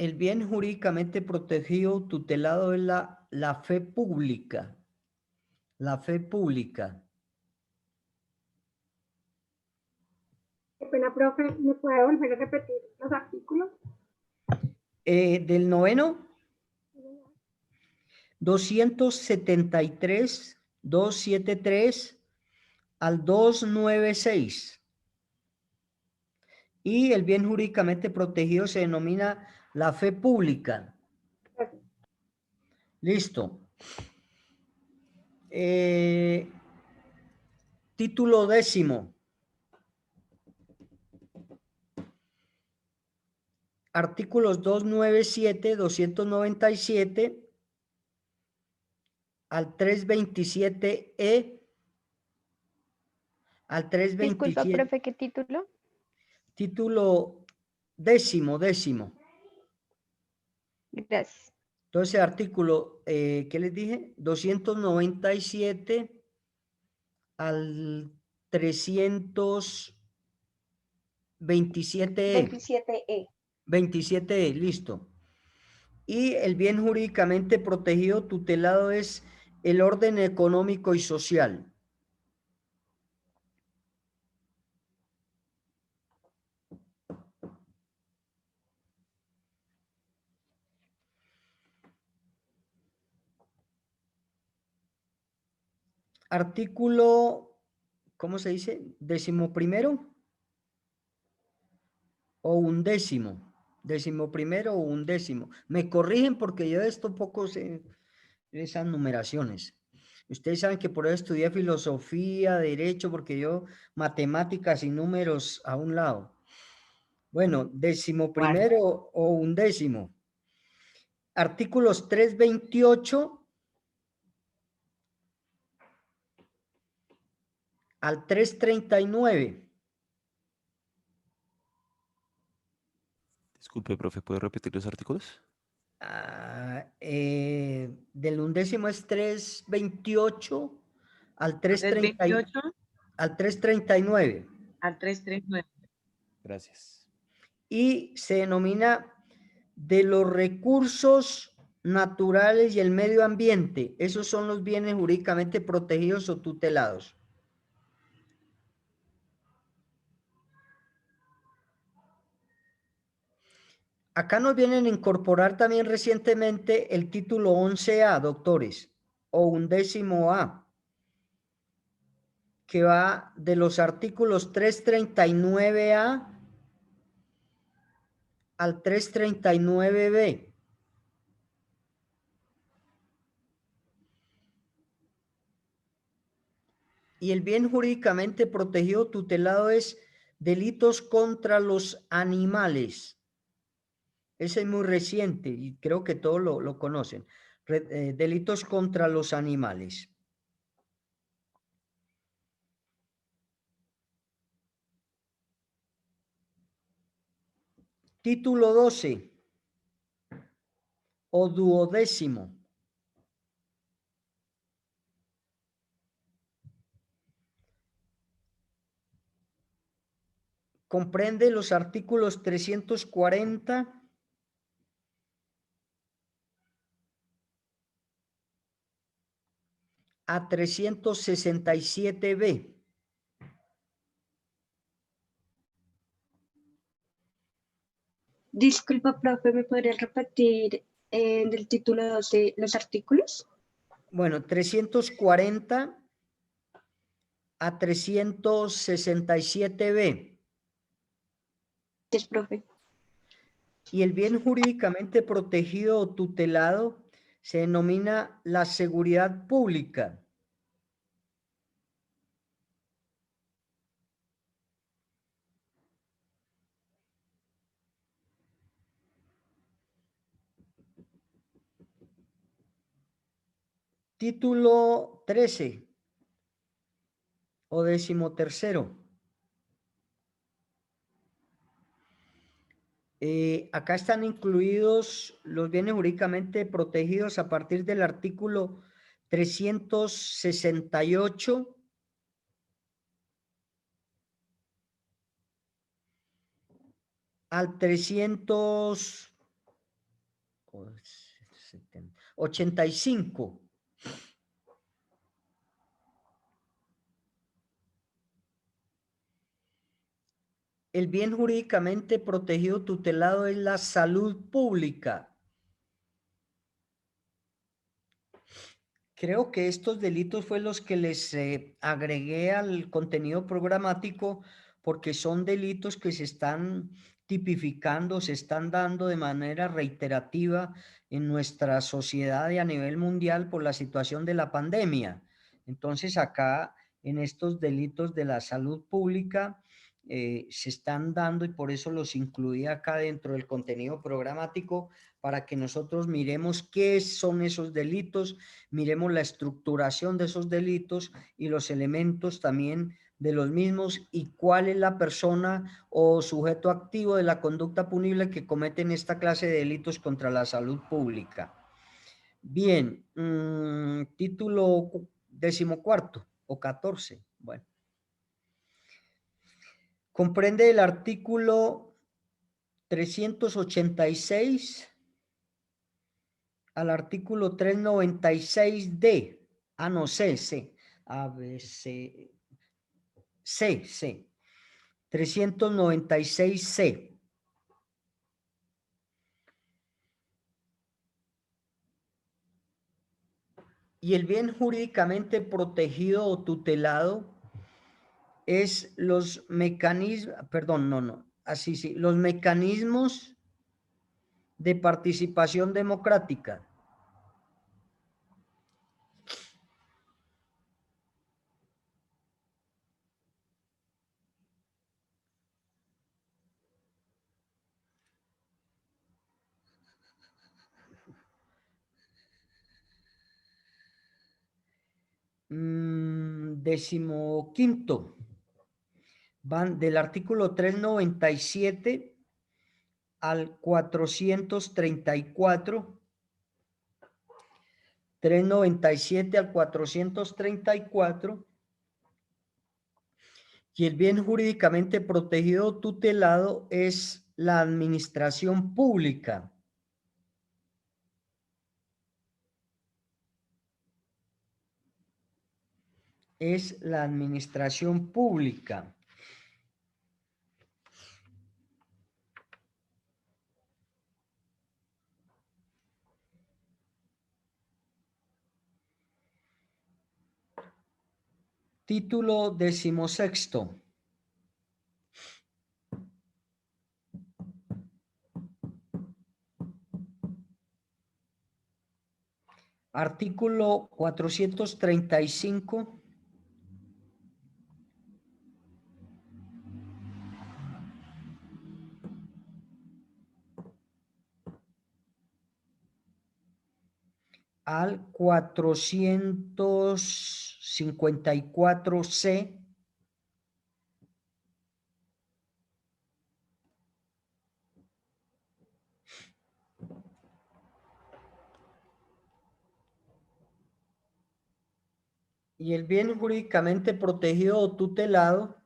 El bien jurídicamente protegido tutelado es la fe pública. La fe pública. Qué pena, profe, ¿me puede volver a repetir los artículos? Del noveno, 273, 273 al 296. Y el bien jurídicamente protegido se denomina la fe pública. Listo. Título 10. Artículos 297, 297 al 327E, al 327. Disculpa, profe, ¿qué título? Título 10. Gracias. Entonces, artículo, ¿qué les dije? 297 al 327E. 27E. 27E, listo. Y el bien jurídicamente protegido, tutelado, es el orden económico y social. Artículo, ¿cómo se dice? 11º o 11º. 11º o 11º. Me corrigen porque yo de esto poco sé esas numeraciones. Ustedes saben que por eso estudié filosofía, derecho, porque yo matemáticas y números a un lado. Bueno, 11º o 11º. Artículos 328 al 339. Disculpe, profe, ¿puede repetir los artículos? Del 11º es 328 al 330, al 339. Al 339. Gracias. Y se denomina de los recursos naturales y el medio ambiente. Esos son los bienes jurídicamente protegidos o tutelados. Acá nos vienen a incorporar también recientemente el título 11A, doctores, o 11A, que va de los artículos 339A al 339B. Y el bien jurídicamente protegido tutelado es delitos contra los animales. Ese es muy reciente y creo que todos lo conocen. Delitos contra los animales. Título 12 o 12º. Comprende los artículos 340 a 367B. Disculpa, profe, ¿me podría repetir del título 12 los artículos? Bueno, 340 a 367B. Es, profe. Y el bien jurídicamente protegido o tutelado se denomina la seguridad pública. Título 13 o 13º. Acá están incluidos los bienes jurídicamente protegidos a partir del artículo 368 al 385. El bien jurídicamente protegido tutelado es la salud pública. Creo que estos delitos fue los que les agregué al contenido programático porque son delitos que se están tipificando, se están dando de manera reiterativa en nuestra sociedad y a nivel mundial por la situación de la pandemia. Entonces acá en estos delitos de la salud pública se están dando y por eso los incluí acá dentro del contenido programático para que nosotros miremos qué son esos delitos, miremos la estructuración de esos delitos y los elementos también de los mismos y cuál es la persona o sujeto activo de la conducta punible que cometen esta clase de delitos contra la salud pública. Bien, título 14 o 14, bueno. Comprende el artículo 386 al artículo 396D. Ah, no, C. A, B, C. C. 396C. Y el bien jurídicamente protegido o tutelado es los mecanismos, los mecanismos de participación democrática. Decimoquinto. Van del artículo 397 al 434. 397 al 434. Y el bien jurídicamente protegido o tutelado es la administración pública. Es la administración pública. Título 16. Artículo 435. Al 454C. Y el bien jurídicamente protegido o tutelado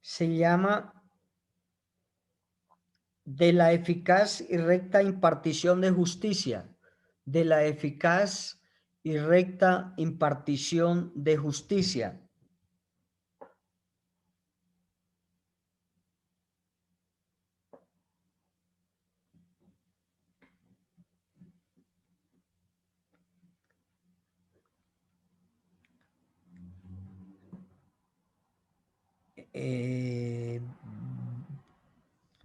se llama de la eficaz y recta impartición de justicia. De la eficaz y recta impartición de justicia.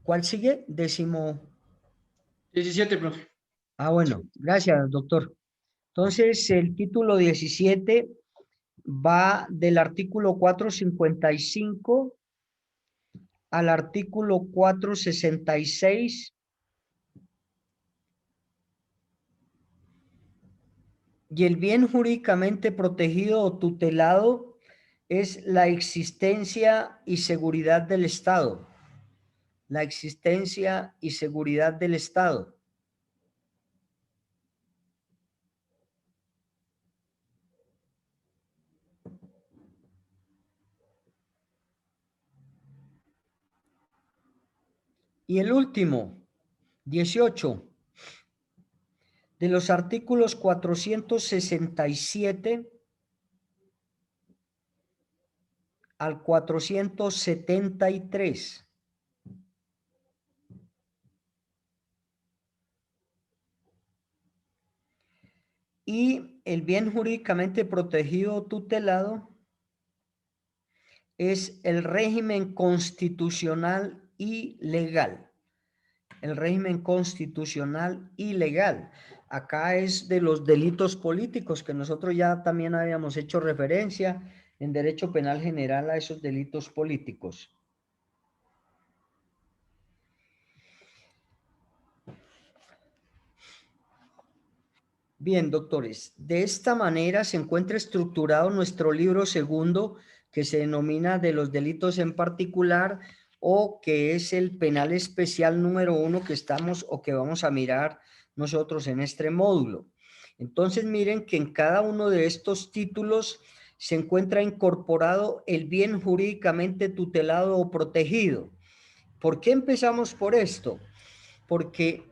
¿Cuál sigue? 17, profe. Ah, bueno, gracias, doctor. Entonces, el título 17 va del artículo 455 al artículo 466. Y el bien jurídicamente protegido o tutelado es la existencia y seguridad del Estado. La existencia y seguridad del Estado. Y el último, 18, de los artículos 467 al 473. Y el bien jurídicamente protegido o tutelado es el régimen constitucional y legal. El régimen constitucional y legal. Acá es de los delitos políticos que nosotros ya también habíamos hecho referencia en derecho penal general a esos delitos políticos. Bien, doctores, de esta manera se encuentra estructurado nuestro libro segundo, que se denomina de los delitos en particular, o que es el penal especial número 1 que estamos o que vamos a mirar nosotros en este módulo. Entonces miren que en cada uno de estos títulos se encuentra incorporado el bien jurídicamente tutelado o protegido. ¿Por qué empezamos por esto? Porque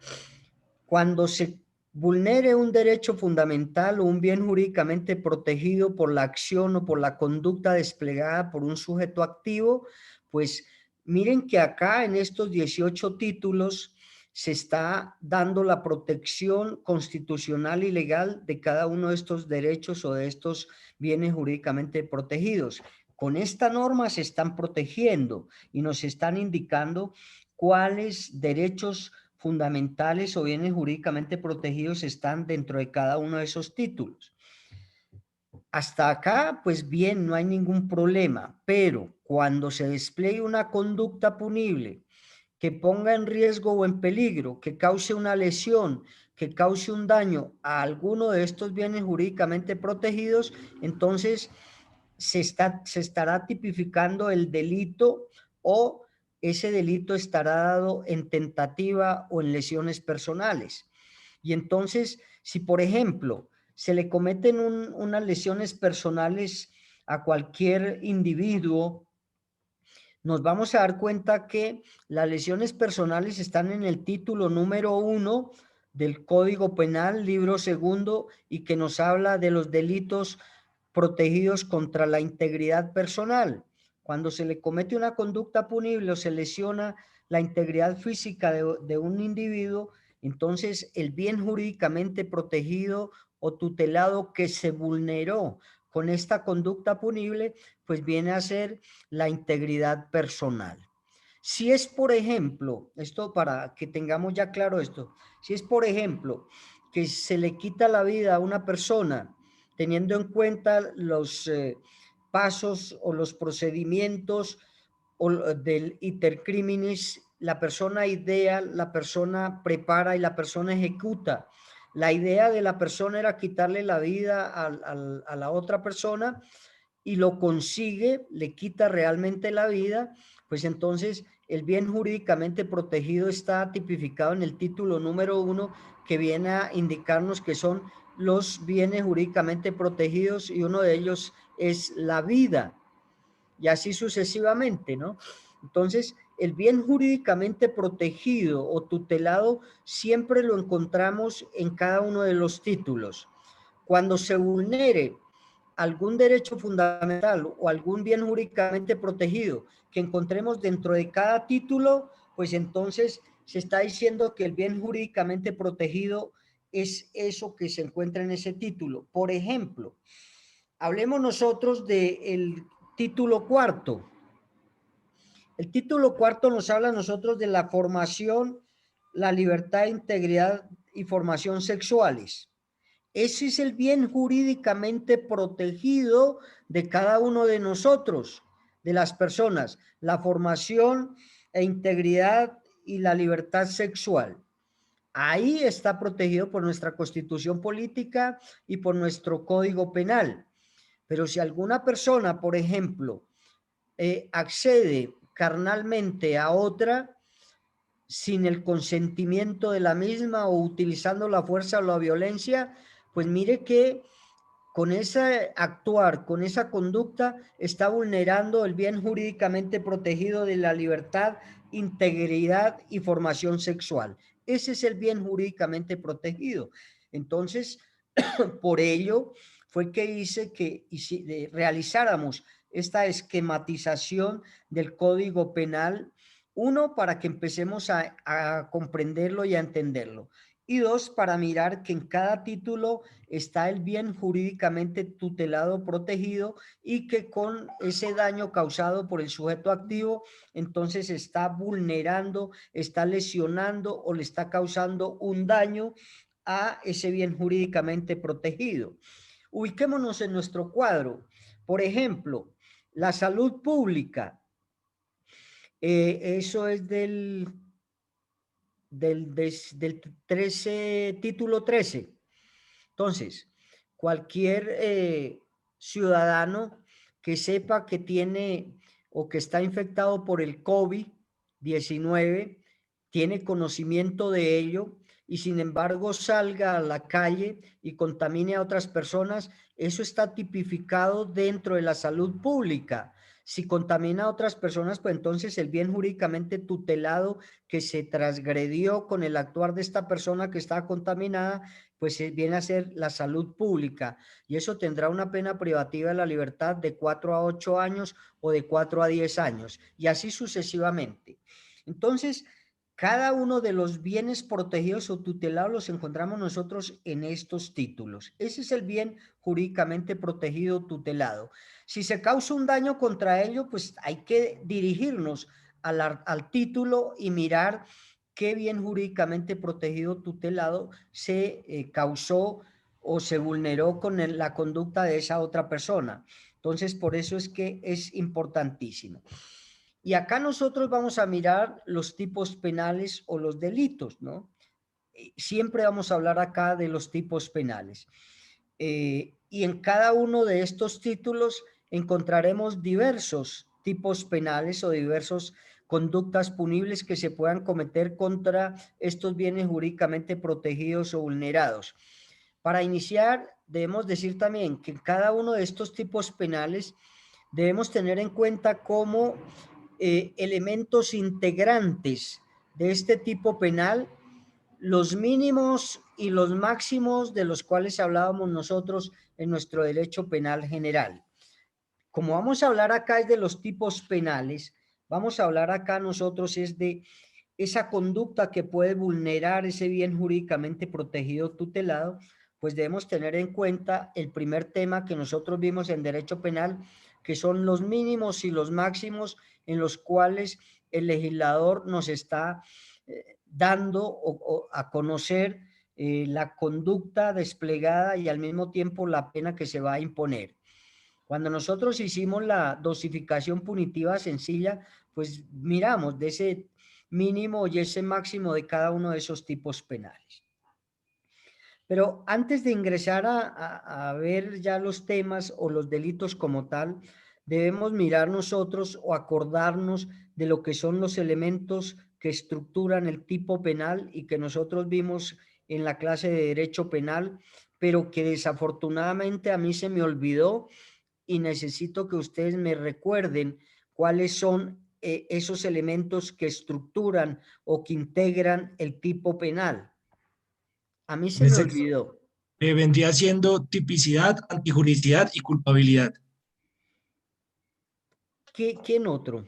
cuando se vulnere un derecho fundamental o un bien jurídicamente protegido por la acción o por la conducta desplegada por un sujeto activo, pues miren que acá en estos 18 títulos se está dando la protección constitucional y legal de cada uno de estos derechos o de estos bienes jurídicamente protegidos. Con esta norma se están protegiendo y nos están indicando cuáles derechos fundamentales o bienes jurídicamente protegidos están dentro de cada uno de esos títulos. Hasta acá, pues bien, no hay ningún problema, pero cuando se despliegue una conducta punible que ponga en riesgo o en peligro, que cause una lesión, que cause un daño a alguno de estos bienes jurídicamente protegidos, entonces se estará tipificando el delito o ese delito estará dado en tentativa o en lesiones personales. Y entonces, si por ejemplo se le cometen unas lesiones personales a cualquier individuo, nos vamos a dar cuenta que las lesiones personales están en el título número 1 del Código Penal, libro segundo, y que nos habla de los delitos protegidos contra la integridad personal. Cuando se le comete una conducta punible o se lesiona la integridad física de un individuo, entonces el bien jurídicamente protegido o tutelado que se vulneró con esta conducta punible, pues viene a ser la integridad personal. Si es, por ejemplo, esto para que tengamos ya claro esto, si es, por ejemplo, que se le quita la vida a una persona teniendo en cuenta los pasos o los procedimientos del iter criminis, la persona idea, la persona prepara y la persona ejecuta. La idea de la persona era quitarle la vida a la otra persona y lo consigue, le quita realmente la vida, pues entonces el bien jurídicamente protegido está tipificado en el título número 1, que viene a indicarnos que son los bienes jurídicamente protegidos, y uno de ellos es la vida, y así sucesivamente, ¿no? Entonces, el bien jurídicamente protegido o tutelado siempre lo encontramos en cada uno de los títulos. Cuando se vulnere algún derecho fundamental o algún bien jurídicamente protegido que encontremos dentro de cada título, pues entonces se está diciendo que el bien jurídicamente protegido es eso que se encuentra en ese título. Por ejemplo, hablemos nosotros del título cuarto. El título cuarto nos habla a nosotros de la formación, la libertad, integridad y formación sexuales. Ese es el bien jurídicamente protegido de cada uno de nosotros, de las personas, la formación e integridad y la libertad sexual. Ahí está protegido por nuestra Constitución política y por nuestro Código Penal. Pero si alguna persona, por ejemplo, accede carnalmente a otra sin el consentimiento de la misma o utilizando la fuerza o la violencia, pues mire que con ese actuar, con esa conducta, está vulnerando el bien jurídicamente protegido de la libertad, integridad y formación sexual. Ese es el bien jurídicamente protegido. Entonces, por ello fue que hice que realizáramos esta esquematización del Código Penal. Uno, para que empecemos a comprenderlo y a entenderlo. Y dos, para mirar que en cada título está el bien jurídicamente tutelado, protegido, y que con ese daño causado por el sujeto activo, entonces está vulnerando, está lesionando o le está causando un daño a ese bien jurídicamente protegido. Ubiquémonos en nuestro cuadro. Por ejemplo, la salud pública. Eso es del 13, título 13. Entonces, cualquier ciudadano que sepa que tiene o que está infectado por el COVID-19, tiene conocimiento de ello y sin embargo salga a la calle y contamine a otras personas, eso está tipificado dentro de la salud pública. Si contamina a otras personas, pues entonces el bien jurídicamente tutelado que se transgredió con el actuar de esta persona que estaba contaminada, pues viene a ser la salud pública, y eso tendrá una pena privativa de la libertad de 4 a 8 años o de 4 a 10 años, y así sucesivamente. Entonces, cada uno de los bienes protegidos o tutelados los encontramos nosotros en estos títulos. Ese es el bien jurídicamente protegido tutelado. Si se causa un daño contra ello, pues hay que dirigirnos al título y mirar qué bien jurídicamente protegido tutelado se causó o se vulneró con la conducta de esa otra persona. Entonces, por eso es que es importantísimo. Y acá nosotros vamos a mirar los tipos penales o los delitos, ¿no? Siempre vamos a hablar acá de los tipos penales. Y en cada uno de estos títulos encontraremos diversos tipos penales o diversos conductas punibles que se puedan cometer contra estos bienes jurídicamente protegidos o vulnerados. Para iniciar, debemos decir también que en cada uno de estos tipos penales debemos tener en cuenta cómo elementos integrantes de este tipo penal, los mínimos y los máximos de los cuales hablábamos nosotros en nuestro derecho penal general. Como vamos a hablar acá es de los tipos penales, vamos a hablar acá nosotros es de esa conducta que puede vulnerar ese bien jurídicamente protegido tutelado, pues debemos tener en cuenta el primer tema que nosotros vimos en derecho penal, que son los mínimos y los máximos en los cuales el legislador nos está dando a conocer la conducta desplegada y al mismo tiempo la pena que se va a imponer. Cuando nosotros hicimos la dosificación punitiva sencilla, pues miramos de ese mínimo y ese máximo de cada uno de esos tipos penales. Pero antes de ingresar a ver ya los temas o los delitos como tal, debemos mirar nosotros o acordarnos de lo que son los elementos que estructuran el tipo penal y que nosotros vimos en la clase de Derecho Penal, pero que desafortunadamente a mí se me olvidó y necesito que ustedes me recuerden cuáles son esos elementos que estructuran o que integran el tipo penal. A mí se me olvidó. Vendría siendo tipicidad, antijuricidad y culpabilidad. ¿Quién otro?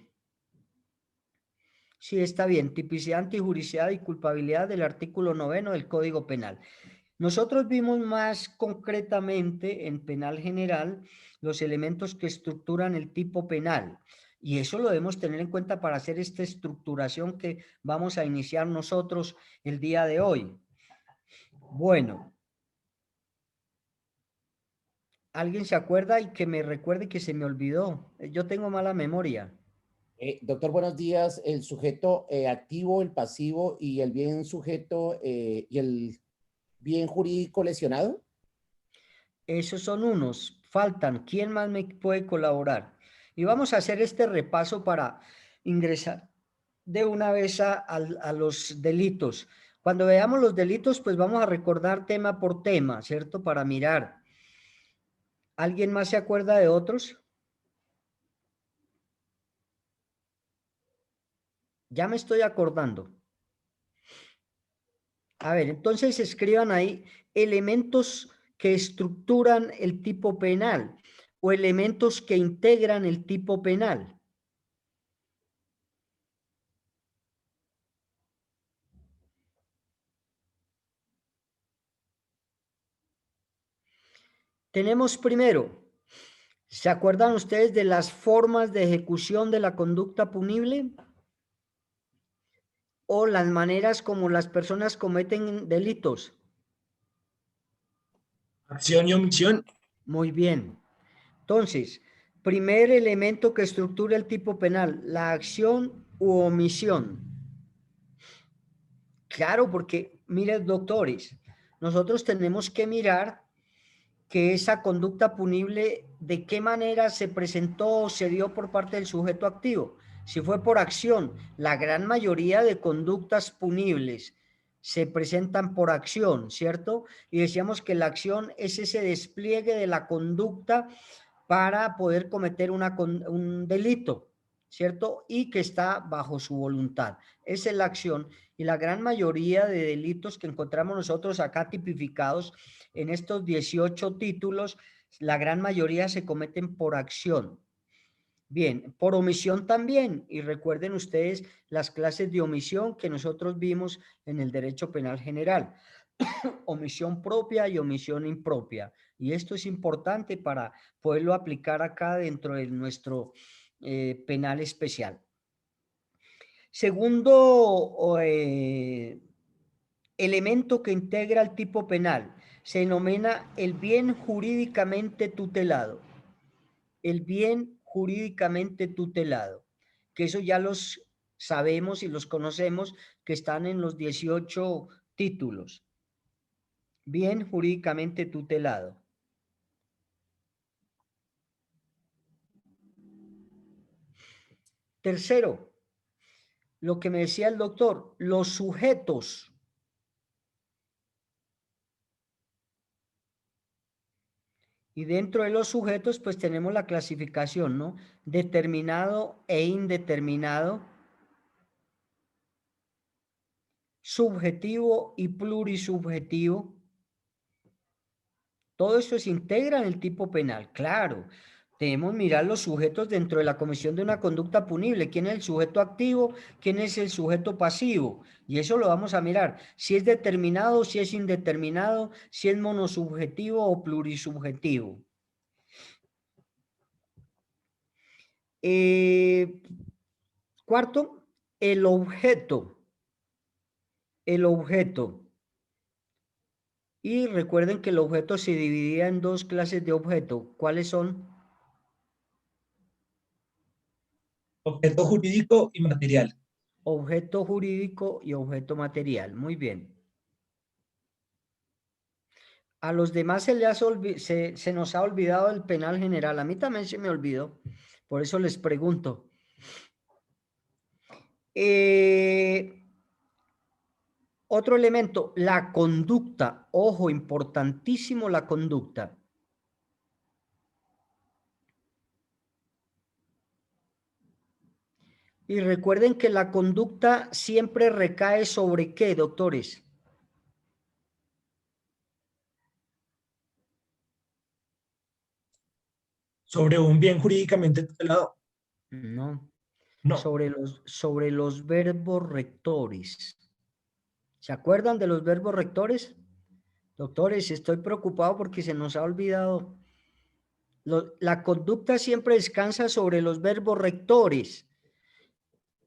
Sí, está bien. Tipicidad, antijuricidad y culpabilidad del artículo 9 del Código Penal. Nosotros vimos más concretamente en penal general los elementos que estructuran el tipo penal. Y eso lo debemos tener en cuenta para hacer esta estructuración que vamos a iniciar nosotros el día de hoy. Bueno. ¿Alguien se acuerda y que me recuerde que se me olvidó? Yo tengo mala memoria. Doctor, buenos días. El sujeto activo, el pasivo y el bien sujeto y el bien jurídico lesionado. Esos son unos. Faltan. ¿Quién más me puede colaborar? Y vamos a hacer este repaso para ingresar de una vez a los delitos. Cuando veamos los delitos, pues vamos a recordar tema por tema, ¿cierto? Para mirar. ¿Alguien más se acuerda de otros? Ya me estoy acordando. A ver, entonces escriban ahí elementos que estructuran el tipo penal. o elementos que integran el tipo penal. Tenemos primero, ¿se acuerdan ustedes de las formas de ejecución de la conducta punible? O las maneras como las personas cometen delitos. Acción y omisión. Muy bien. Entonces, primer elemento que estructura el tipo penal, la acción u omisión. Claro, porque, miren, doctores, nosotros tenemos que mirar que esa conducta punible, de qué manera se presentó o se dio por parte del sujeto activo. Si fue por acción, la gran mayoría de conductas punibles se presentan por acción, ¿cierto? Y decíamos que la acción es ese despliegue de la conducta para poder cometer un delito, ¿cierto? Y que está bajo su voluntad. Esa es la acción. Y la gran mayoría de delitos que encontramos nosotros acá tipificados en estos 18 títulos, la gran mayoría se cometen por acción. Bien, por omisión también. Y recuerden ustedes las clases de omisión que nosotros vimos en el derecho penal general. Omisión propia y omisión impropia. Y esto es importante para poderlo aplicar acá dentro de nuestro penal especial. Segundo elemento que integra el tipo penal se denomina el bien jurídicamente tutelado. El bien jurídicamente tutelado, que eso ya los sabemos y los conocemos, que están en los 18 títulos. Bien jurídicamente tutelado. Tercero, lo que me decía el doctor, los sujetos. Y dentro de los sujetos, pues tenemos la clasificación, ¿no? Determinado e indeterminado, subjetivo y plurisubjetivo. Todo eso se integra en el tipo penal, claro. Debemos mirar los sujetos dentro de la comisión de una conducta punible. ¿Quién es el sujeto activo? ¿Quién es el sujeto pasivo? Y eso lo vamos a mirar. Si es determinado, si es indeterminado, si es monosubjetivo o plurisubjetivo. Cuarto, el objeto. El objeto. Y recuerden que el objeto se dividía en dos clases de objeto. ¿Cuáles son? Objeto jurídico y material. Objeto jurídico y objeto material. Muy bien. A los demás se nos ha olvidado el penal general. A mí también se me olvidó. Por eso les pregunto. Otro elemento, la conducta. Ojo, importantísimo la conducta. Y recuerden que la conducta siempre recae sobre ¿qué, doctores? Sobre un bien jurídicamente tutelado. No. No. Sobre los verbos rectores. ¿Se acuerdan de los verbos rectores? Doctores, estoy preocupado porque se nos ha olvidado. La conducta siempre descansa sobre los verbos rectores,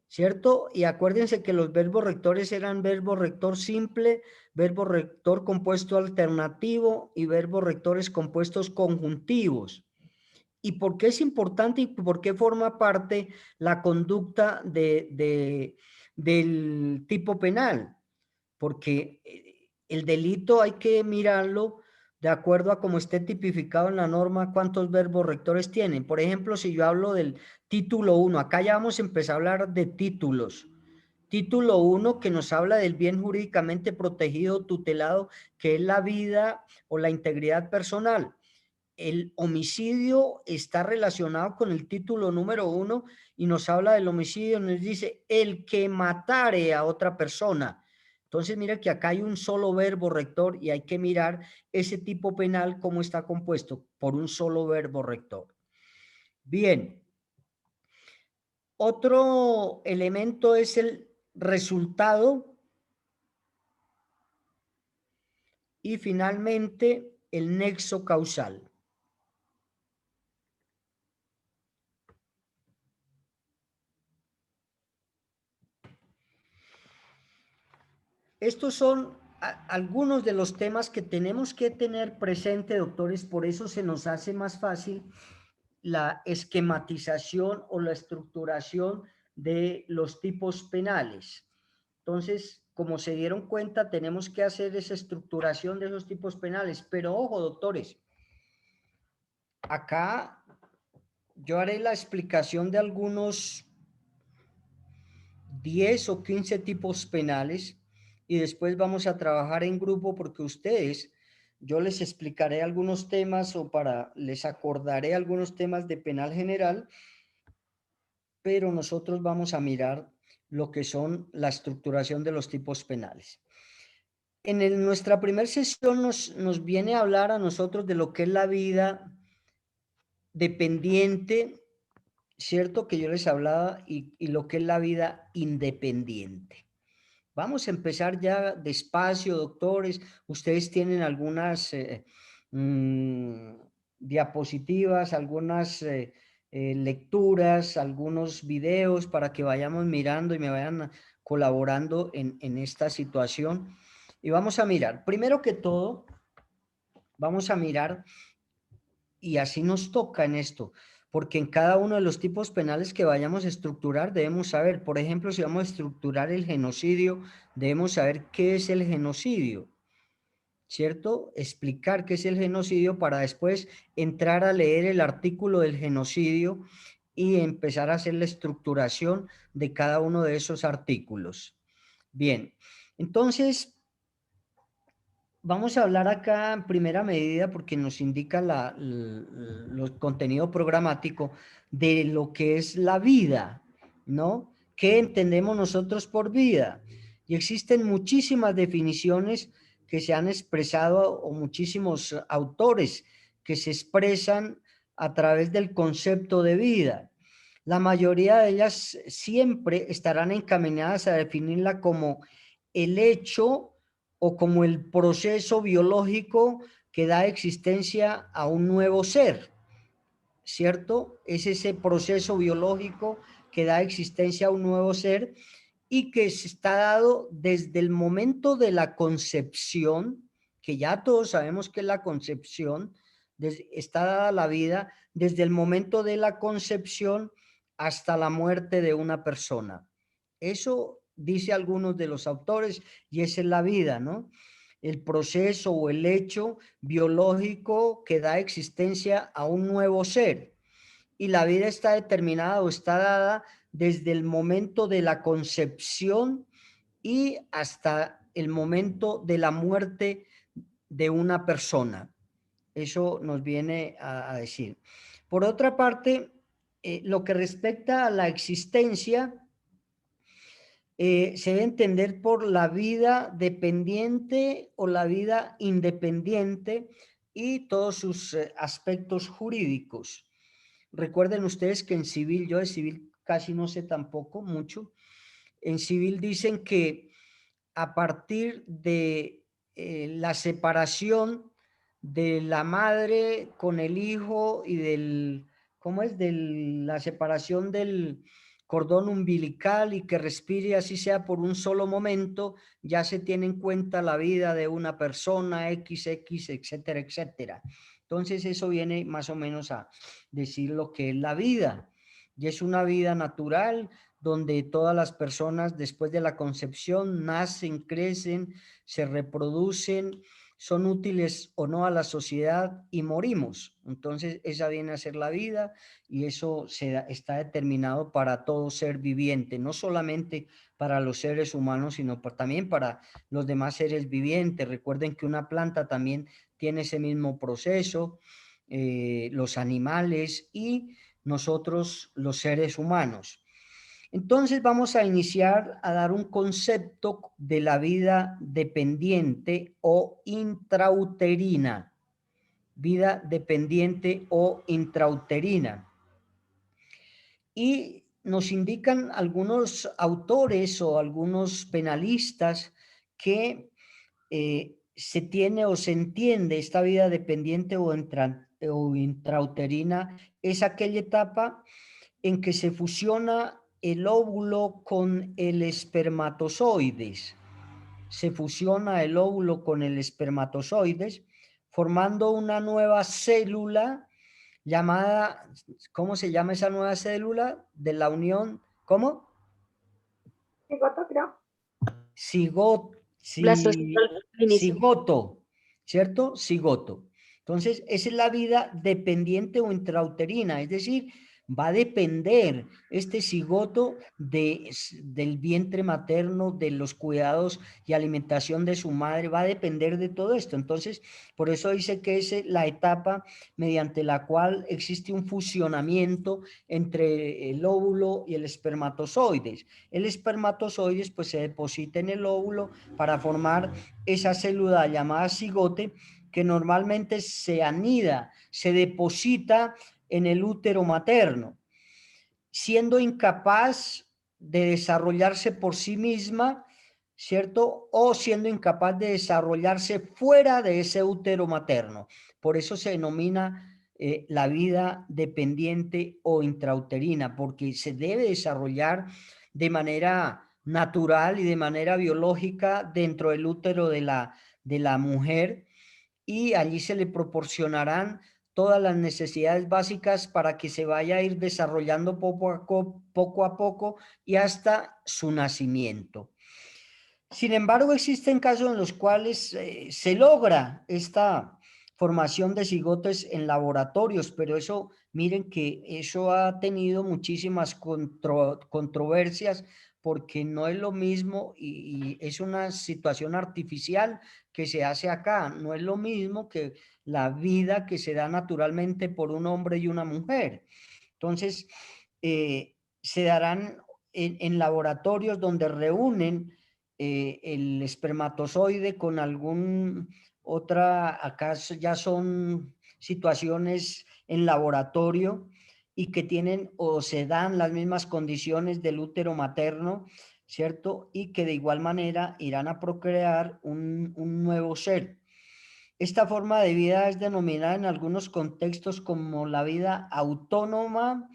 ¿cierto? Y acuérdense que los verbos rectores eran verbo rector simple, verbo rector compuesto alternativo y verbos rectores compuestos conjuntivos. ¿Y por qué es importante y por qué forma parte la conducta del tipo penal? Porque el delito hay que mirarlo de acuerdo a cómo esté tipificado en la norma, cuántos verbos rectores tienen. Por ejemplo, si yo hablo del título 1, acá ya vamos a empezar a hablar de títulos. Título 1 que nos habla del bien jurídicamente protegido, tutelado, que es la vida o la integridad personal. El homicidio está relacionado con el título número 1 y nos habla del homicidio, nos dice el que matare a otra persona. Entonces, mira que acá hay un solo verbo rector y hay que mirar ese tipo penal cómo está compuesto por un solo verbo rector. Bien. Otro elemento es el resultado y finalmente el nexo causal. Estos son algunos de los temas que tenemos que tener presente, doctores, por eso se nos hace más fácil la esquematización o la estructuración de los tipos penales. Entonces, como se dieron cuenta, tenemos que hacer esa estructuración de esos tipos penales. Pero ojo, doctores, acá yo haré la explicación de algunos 10 o 15 tipos penales y después vamos a trabajar en grupo porque ustedes, yo les explicaré algunos temas o les acordaré algunos temas de penal general, pero nosotros vamos a mirar lo que son la estructuración de los tipos penales. Nuestra primera sesión nos viene a hablar a nosotros de lo que es la vida dependiente, ¿cierto? Que yo les hablaba y lo que es la vida independiente. Vamos a empezar ya despacio, doctores. Ustedes tienen algunas diapositivas, algunas lecturas, algunos videos para que vayamos mirando y me vayan colaborando en esta situación. Y vamos a mirar, primero que todo, vamos a mirar, y así nos toca en esto, porque en cada uno de los tipos penales que vayamos a estructurar debemos saber, por ejemplo, si vamos a estructurar el genocidio, debemos saber qué es el genocidio, ¿cierto? Explicar qué es el genocidio para después entrar a leer el artículo del genocidio y empezar a hacer la estructuración de cada uno de esos artículos. Bien, entonces vamos a hablar acá en primera medida porque nos indica el contenido programático de lo que es la vida, ¿no? ¿Qué entendemos nosotros por vida? Y existen muchísimas definiciones que se han expresado o muchísimos autores que se expresan a través del concepto de vida. La mayoría de ellas siempre estarán encaminadas a definirla como el hecho o como el proceso biológico que da existencia a un nuevo ser, ¿cierto? Es ese proceso biológico que da existencia a un nuevo ser y que está dado desde el momento de la concepción, que ya todos sabemos que es la concepción, está dada la vida desde el momento de la concepción hasta la muerte de una persona. Eso dice algunos de los autores y esa es la vida, ¿no? El proceso o el hecho biológico que da existencia a un nuevo ser. Y la vida está determinada o está dada desde el momento de la concepción y hasta el momento de la muerte de una persona. Eso nos viene a decir. Por otra parte, lo que respecta a la existencia, se debe entender por la vida dependiente o la vida independiente y todos sus aspectos jurídicos. Recuerden ustedes que en civil, yo de civil casi no sé tampoco mucho, en civil dicen que a partir de la separación de la madre con el hijo y ¿cómo es? De la separación del cordón umbilical y que respire así sea por un solo momento, ya se tiene en cuenta la vida de una persona, XX, etcétera, etcétera. Entonces eso viene más o menos a decir lo que es la vida. Y es una vida natural donde todas las personas después de la concepción nacen, crecen, se reproducen, son útiles o no a la sociedad y morimos. Entonces esa viene a ser la vida y eso está determinado para todo ser viviente, no solamente para los seres humanos, sino también para los demás seres vivientes. Recuerden que una planta también tiene ese mismo proceso, los animales y nosotros los seres humanos. Entonces vamos a iniciar a dar un concepto de la vida dependiente o intrauterina. Vida dependiente o intrauterina. Y nos indican algunos autores o algunos penalistas que se tiene o se entiende esta vida dependiente o intrauterina es aquella etapa en que se fusiona el óvulo con el espermatozoides. Se fusiona el óvulo con el espermatozoides, formando una nueva célula llamada, ¿cómo se llama esa nueva célula de la unión? ¿Cómo? Cigoto, creo. Cigoto, ¿cierto? Cigoto. Entonces, esa es la vida dependiente o intrauterina, es decir, va a depender este cigoto del vientre materno, de los cuidados y alimentación de su madre, va a depender de todo esto. Entonces, por eso dice que es la etapa mediante la cual existe un fusionamiento entre el óvulo y el espermatozoides. El espermatozoides pues se deposita en el óvulo para formar esa célula llamada cigote, que normalmente se anida, se deposita en el útero materno, siendo incapaz de desarrollarse por sí misma, ¿cierto? O siendo incapaz de desarrollarse fuera de ese útero materno. Por eso se denomina la vida dependiente o intrauterina, porque se debe desarrollar de manera natural y de manera biológica dentro del útero de la mujer, y allí se le proporcionarán todas las necesidades básicas para que se vaya a ir desarrollando poco a poco y hasta su nacimiento. Sin embargo, existen casos en los cuales se logra esta formación de cigotes en laboratorios, pero eso, miren que eso ha tenido muchísimas controversias, porque no es lo mismo y es una situación artificial que se hace acá, no es lo mismo que la vida que se da naturalmente por un hombre y una mujer. Entonces, se darán en laboratorios donde reúnen el espermatozoide con algún acá ya son situaciones en laboratorio y que tienen o se dan las mismas condiciones del útero materno, ¿cierto? Y que de igual manera irán a procrear un nuevo ser. Esta forma de vida es denominada en algunos contextos como la vida autónoma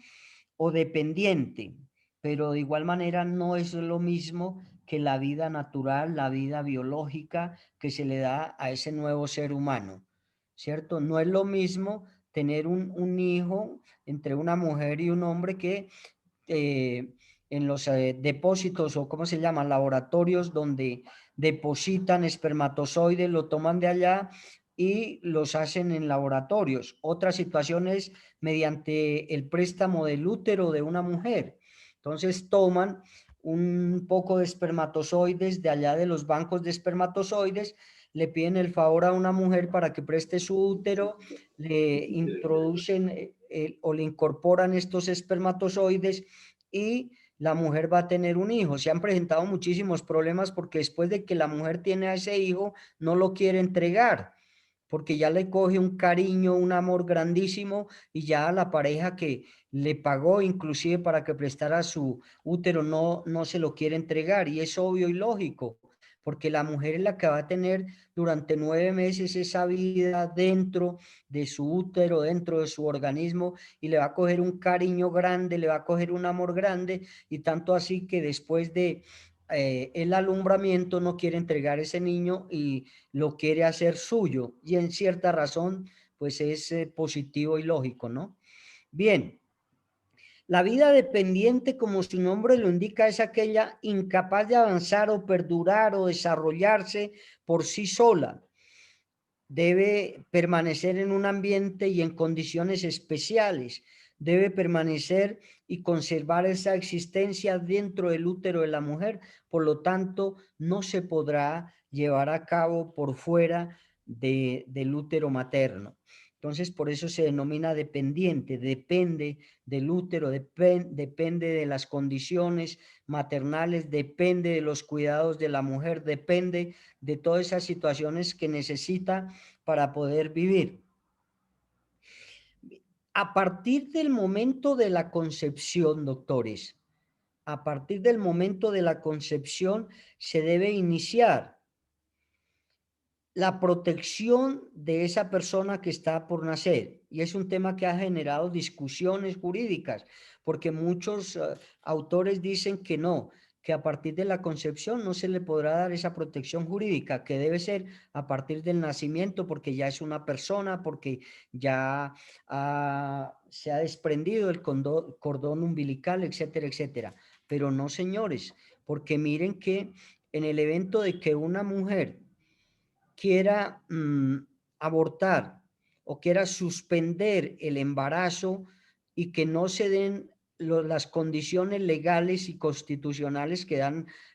o dependiente, pero de igual manera no es lo mismo que la vida natural, la vida biológica que se le da a ese nuevo ser humano, ¿cierto? No es lo mismo tener un hijo entre una mujer y un hombre que en los depósitos o ¿cómo se llaman? Laboratorios donde depositan espermatozoides, lo toman de allá y los hacen en laboratorios. Otra situación es mediante el préstamo del útero de una mujer. Entonces toman un poco de espermatozoides de allá de los bancos de espermatozoides, le piden el favor a una mujer para que preste su útero, le introducen o le incorporan estos espermatozoides y la mujer va a tener un hijo. Se han presentado muchísimos problemas porque después de que la mujer tiene a ese hijo, no lo quiere entregar, porque ya le coge un cariño, un amor grandísimo, y ya la pareja que le pagó inclusive para que prestara su útero no se lo quiere entregar, y es obvio y lógico, porque la mujer es la que va a tener durante 9 meses esa vida dentro de su útero, dentro de su organismo, y le va a coger un cariño grande, le va a coger un amor grande, y tanto así que después de el alumbramiento no quiere entregar ese niño y lo quiere hacer suyo, y en cierta razón pues es positivo y lógico, ¿no? Bien, la vida dependiente, como su nombre lo indica, es aquella incapaz de avanzar o perdurar o desarrollarse por sí sola. Debe permanecer en un ambiente y en condiciones especiales. Debe permanecer y conservar esa existencia dentro del útero de la mujer. Por lo tanto, no se podrá llevar a cabo por fuera del útero materno. Entonces, por eso se denomina dependiente, depende del útero, depende de las condiciones maternales, depende de los cuidados de la mujer, depende de todas esas situaciones que necesita para poder vivir. A partir del momento de la concepción, doctores, a partir del momento de la concepción se debe iniciar la protección de esa persona que está por nacer. Y es un tema que ha generado discusiones jurídicas, porque muchos autores dicen que no, que a partir de la concepción no se le podrá dar esa protección jurídica, que debe ser a partir del nacimiento, porque ya es una persona, porque ya se ha desprendido el cordón umbilical, etcétera, etcétera. Pero no, señores, porque miren que en el evento de que una mujer quiera abortar o quiera suspender el embarazo y que no se den las condiciones legales y constitucionales que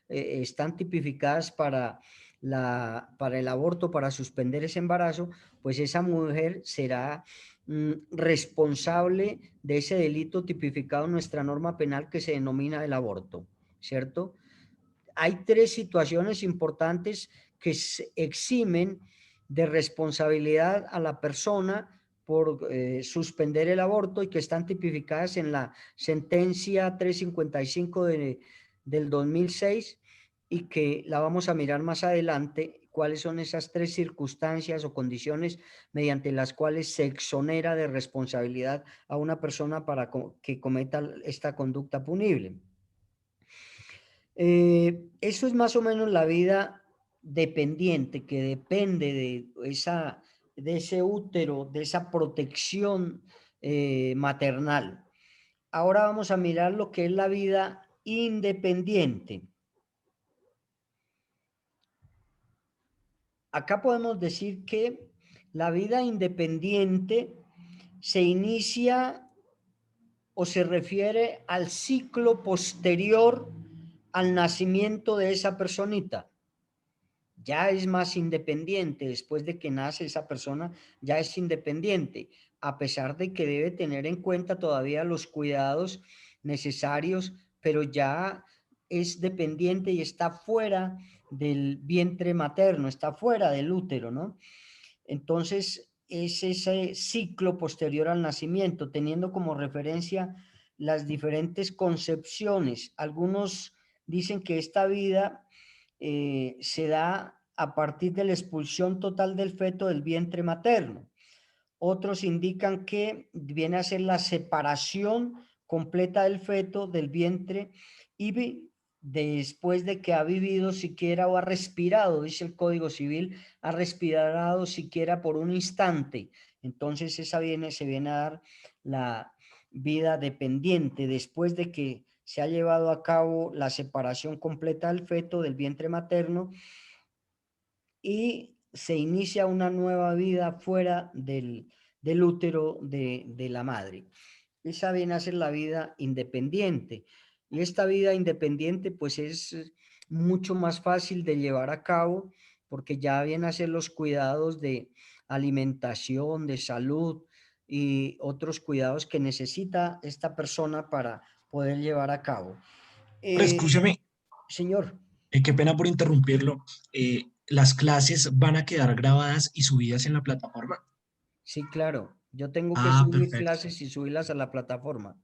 están tipificadas para el aborto, para suspender ese embarazo, pues esa mujer será responsable de ese delito tipificado en nuestra norma penal que se denomina el aborto, ¿cierto? Hay tres situaciones importantes que eximen de responsabilidad a la persona por suspender el aborto y que están tipificadas en la sentencia 355 del 2006 y que la vamos a mirar más adelante, cuáles son esas tres circunstancias o condiciones mediante las cuales se exonera de responsabilidad a una persona para que cometa esta conducta punible. Eso es más o menos la vida dependiente, que depende de ese útero, de esa protección maternal. Ahora vamos a mirar lo que es la vida independiente. Acá podemos decir que la vida independiente se inicia o se refiere al ciclo posterior al nacimiento de esa personita. Ya es más independiente, después de que nace esa persona, ya es independiente, a pesar de que debe tener en cuenta todavía los cuidados necesarios, pero ya es dependiente y está fuera del vientre materno, está fuera del útero, ¿no? Entonces, es ese ciclo posterior al nacimiento, teniendo como referencia las diferentes concepciones. Algunos dicen que esta vida se da a partir de la expulsión total del feto del vientre materno. Otros indican que viene a ser la separación completa del feto del vientre y después de que ha vivido siquiera o ha respirado, dice el Código Civil, ha respirado siquiera por un instante. Entonces esa se viene a dar la vida dependiente después de que se ha llevado a cabo la separación completa del feto del vientre materno y se inicia una nueva vida fuera del útero de la madre. Esa viene a ser la vida independiente. Y esta vida independiente pues es mucho más fácil de llevar a cabo porque ya viene a ser los cuidados de alimentación, de salud y otros cuidados que necesita esta persona para poder llevar a cabo. Pero escúchame, Señor. qué pena por interrumpirlo. ¿Las clases van a quedar grabadas y subidas en la plataforma? Sí, claro. Yo tengo que Ah, subir perfecto. clases y subirlas a la plataforma.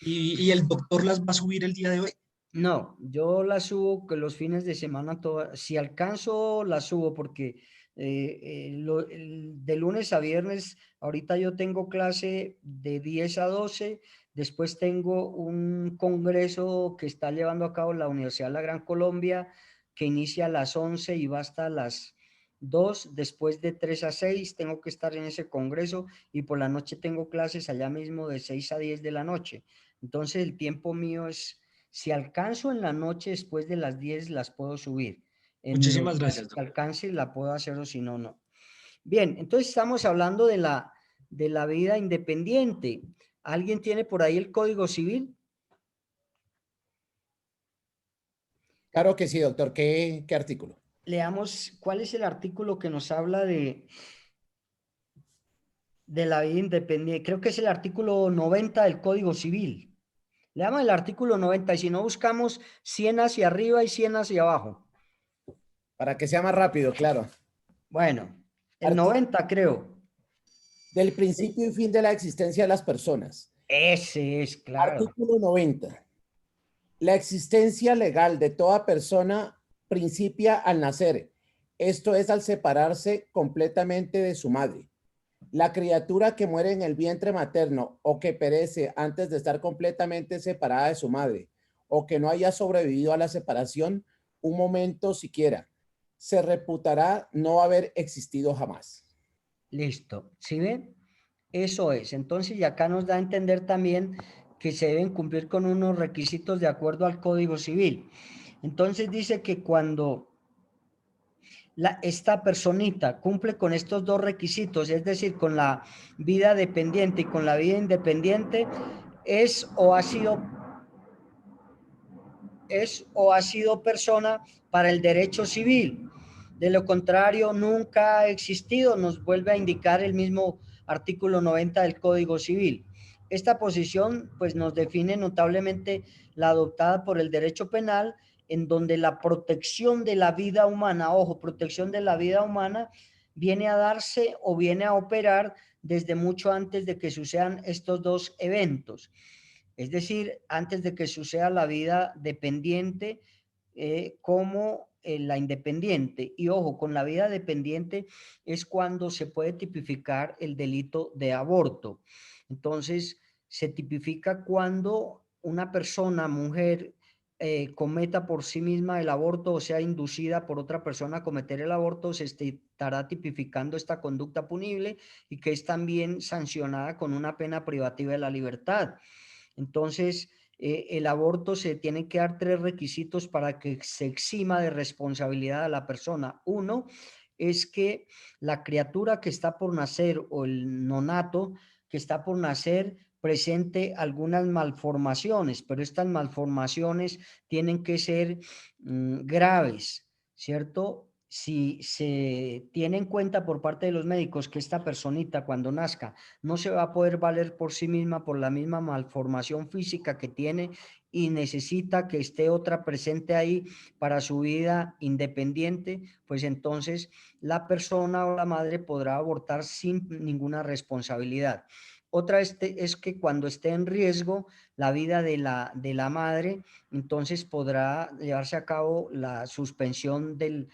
¿Y el doctor las va a subir el día de hoy? No, yo las subo que los fines de semana, si alcanzo, las subo porque de lunes a viernes, ahorita yo tengo clase de 10 a 12, después tengo un congreso que está llevando a cabo la Universidad de la Gran Colombia, que inicia a las 11 y va hasta las 2, después de 3 a 6 tengo que estar en ese congreso y por la noche tengo clases allá mismo de 6 a 10 de la noche. Entonces el tiempo mío es... Si alcanzo en la noche después de las 10, las puedo subir. En los Muchísimas días gracias, que doctor. alcance la puedo hacer o si no, no. Bien, entonces estamos hablando de la vida independiente. ¿Alguien tiene por ahí el Código Civil? Claro que sí, doctor. ¿Qué artículo? Leamos cuál es el artículo que nos habla de de la vida independiente. Creo que es el artículo 90 del Código Civil. Leamos el artículo 90 y si no buscamos 100 hacia arriba y 100 hacia abajo. Para que sea más rápido, claro. Bueno, el Artículo 90 creo. del principio y fin de la existencia de las personas. Ese es, claro. Artículo 90. La existencia legal de toda persona principia al nacer, esto es al separarse completamente de su madre. La criatura que muere en el vientre materno o que perece antes de estar completamente separada de su madre o que no haya sobrevivido a la separación un momento siquiera, se reputará no haber existido jamás. Listo. ¿Sí ven? Eso es. Entonces, y acá nos da a entender también que se deben cumplir con unos requisitos de acuerdo al Código Civil. Entonces dice que cuando esta personita cumple con estos dos requisitos, es decir, con la vida dependiente y con la vida independiente, es o ha sido persona para el derecho civil. De lo contrario, nunca ha existido, nos vuelve a indicar el mismo artículo 90 del Código Civil. Esta posición pues nos define notablemente la adoptada por el derecho penal, en donde la protección de la vida humana, ojo, protección de la vida humana, viene a darse o viene a operar desde mucho antes de que sucedan estos dos eventos. Es decir, antes de que suceda la vida dependiente como la independiente. Y ojo, con la vida dependiente es cuando se puede tipificar el delito de aborto. Entonces, se tipifica cuando una persona, mujer, cometa por sí misma el aborto o sea inducida por otra persona a cometer el aborto, se estará tipificando esta conducta punible y que es también sancionada con una pena privativa de la libertad. Entonces, el aborto se tienen que dar 3 requisitos para que se exima de responsabilidad a la persona. Uno es que la criatura que está por nacer o el nonato que está por nacer presente algunas malformaciones, pero estas malformaciones tienen que ser graves, ¿cierto? Si se tiene en cuenta por parte de los médicos que esta personita cuando nazca no se va a poder valer por sí misma por la misma malformación física que tiene y necesita que esté otra presente ahí para su vida independiente, pues entonces la persona o la madre podrá abortar sin ninguna responsabilidad. Otra es que cuando esté en riesgo la vida de la madre, entonces podrá llevarse a cabo la suspensión del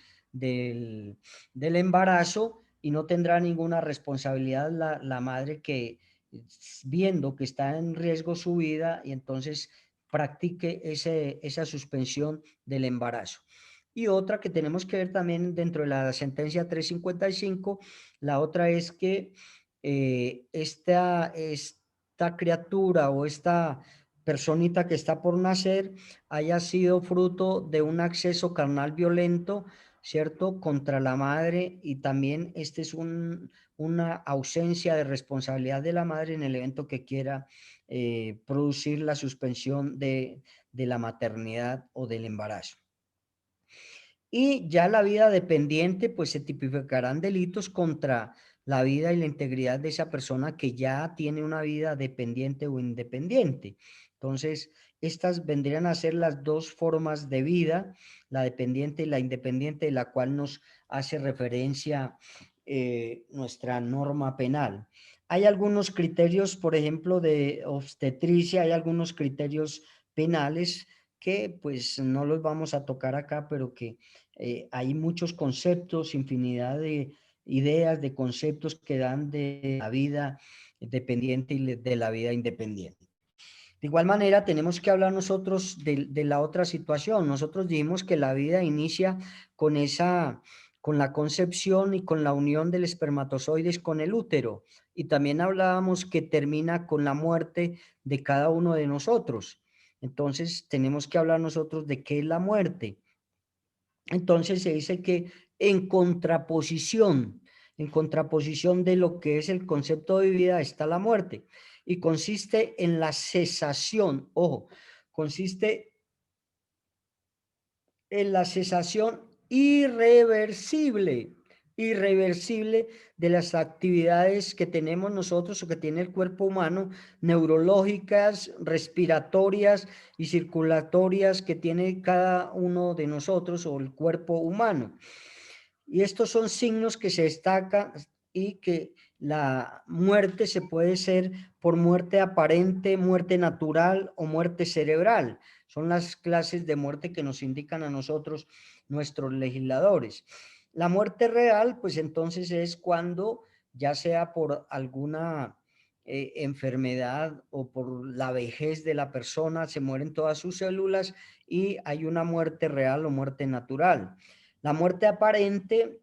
embarazo y no tendrá ninguna responsabilidad la madre que viendo que está en riesgo su vida y entonces practique esa suspensión del embarazo. Y otra que tenemos que ver también dentro de la sentencia 355, la otra es que esta criatura o esta personita que está por nacer haya sido fruto de un acceso carnal violento, ¿cierto?, contra la madre, y también este es una ausencia de responsabilidad de la madre en el evento que quiera producir la suspensión de la maternidad o del embarazo. Y ya la vida dependiente, pues se tipificarán delitos contra la vida y la integridad de esa persona que ya tiene una vida dependiente o independiente. Entonces, estas vendrían a ser las dos formas de vida, la dependiente y la independiente, de la cual nos hace referencia nuestra norma penal. Hay algunos criterios, por ejemplo, de obstetricia, hay algunos criterios penales que pues no los vamos a tocar acá, pero que hay muchos conceptos, infinidad de ideas, de conceptos que dan de la vida dependiente y de la vida independiente. De igual manera, tenemos que hablar nosotros de la otra situación. Nosotros dijimos que la vida inicia con la concepción y con la unión del espermatozoides con el útero. Y también hablábamos que termina con la muerte de cada uno de nosotros. Entonces, tenemos que hablar nosotros de qué es la muerte. Entonces, se dice que en contraposición de lo que es el concepto de vida está la muerte. Y consiste en la cesación, ojo, consiste en la cesación irreversible irreversible de las actividades que tenemos nosotros o que tiene el cuerpo humano, neurológicas, respiratorias y circulatorias que tiene cada uno de nosotros o el cuerpo humano. Y estos son signos que se destacan y que la muerte se puede ser por muerte aparente, muerte natural o muerte cerebral. Son las clases de muerte que nos indican a nosotros nuestros legisladores. La muerte real, pues entonces es cuando, ya sea por alguna enfermedad o por la vejez de la persona, se mueren todas sus células y hay una muerte real o muerte natural. La muerte aparente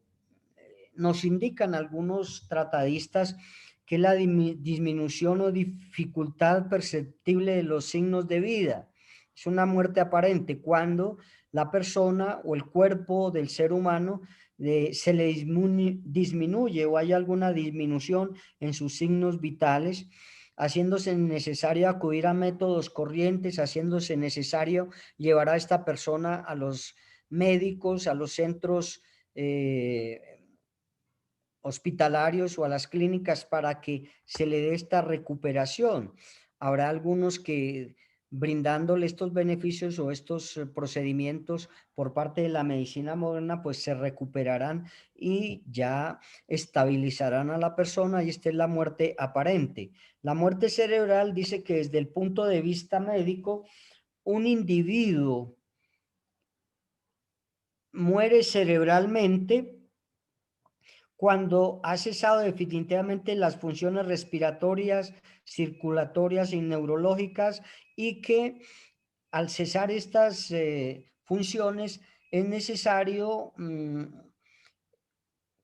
nos indican algunos tratadistas que es la disminución o dificultad perceptible de los signos de vida. Es una muerte aparente cuando la persona o el cuerpo del ser humano se le disminuye o hay alguna disminución en sus signos vitales, haciéndose necesario acudir a métodos corrientes, haciéndose necesario llevar a esta persona a los médicos, a los centros hospitalarios o a las clínicas para que se le dé esta recuperación. Habrá algunos que brindándole estos beneficios o estos procedimientos por parte de la medicina moderna, pues se recuperarán y ya estabilizarán a la persona y esta es la muerte aparente. La muerte cerebral dice que desde el punto de vista médico, un individuo muere cerebralmente cuando ha cesado definitivamente las funciones respiratorias, circulatorias y neurológicas y que al cesar estas funciones es necesario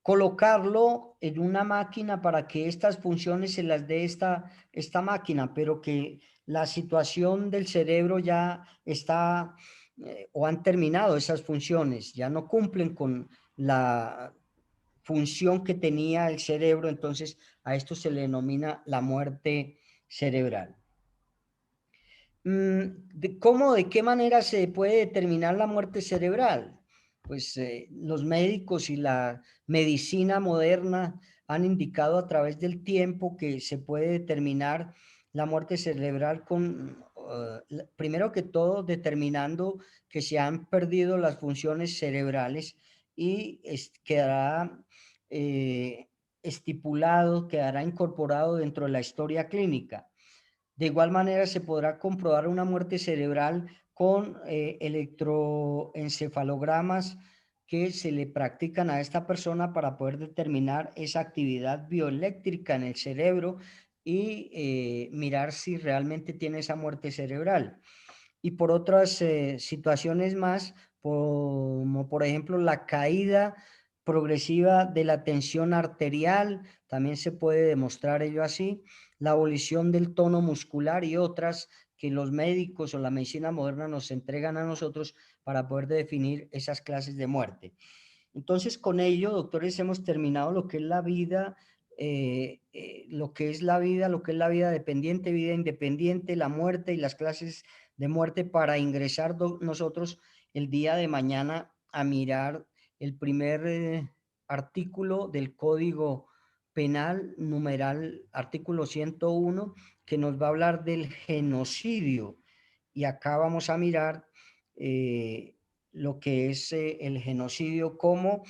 colocarlo en una máquina para que estas funciones se las dé esta máquina, pero que la situación del cerebro ya está o han terminado esas funciones, ya no cumplen con la función que tenía el cerebro, entonces a esto se le denomina la muerte cerebral. ¿Cómo, de qué manera se puede determinar la muerte cerebral? Pues los médicos y la medicina moderna han indicado a través del tiempo que se puede determinar la muerte cerebral con, primero que todo, determinando que se han perdido las funciones cerebrales y quedará estipulado, quedará incorporado dentro de la historia clínica. De igual manera se podrá comprobar una muerte cerebral con electroencefalogramas que se le practican a esta persona para poder determinar esa actividad bioeléctrica en el cerebro y mirar si realmente tiene esa muerte cerebral. Y por otras situaciones más, como por ejemplo la caída progresiva de la tensión arterial, también se puede demostrar ello así, la abolición del tono muscular y otras que los médicos o la medicina moderna nos entregan a nosotros para poder definir esas clases de muerte. Entonces, con ello, doctores, hemos terminado lo que es la vida, lo que es la vida dependiente, vida independiente, la muerte y las clases de muerte para ingresar nosotros el día de mañana a mirar el primer artículo del Código Penal, numeral artículo 101, que nos va a hablar del genocidio. Y acá vamos a mirar lo que es el genocidio como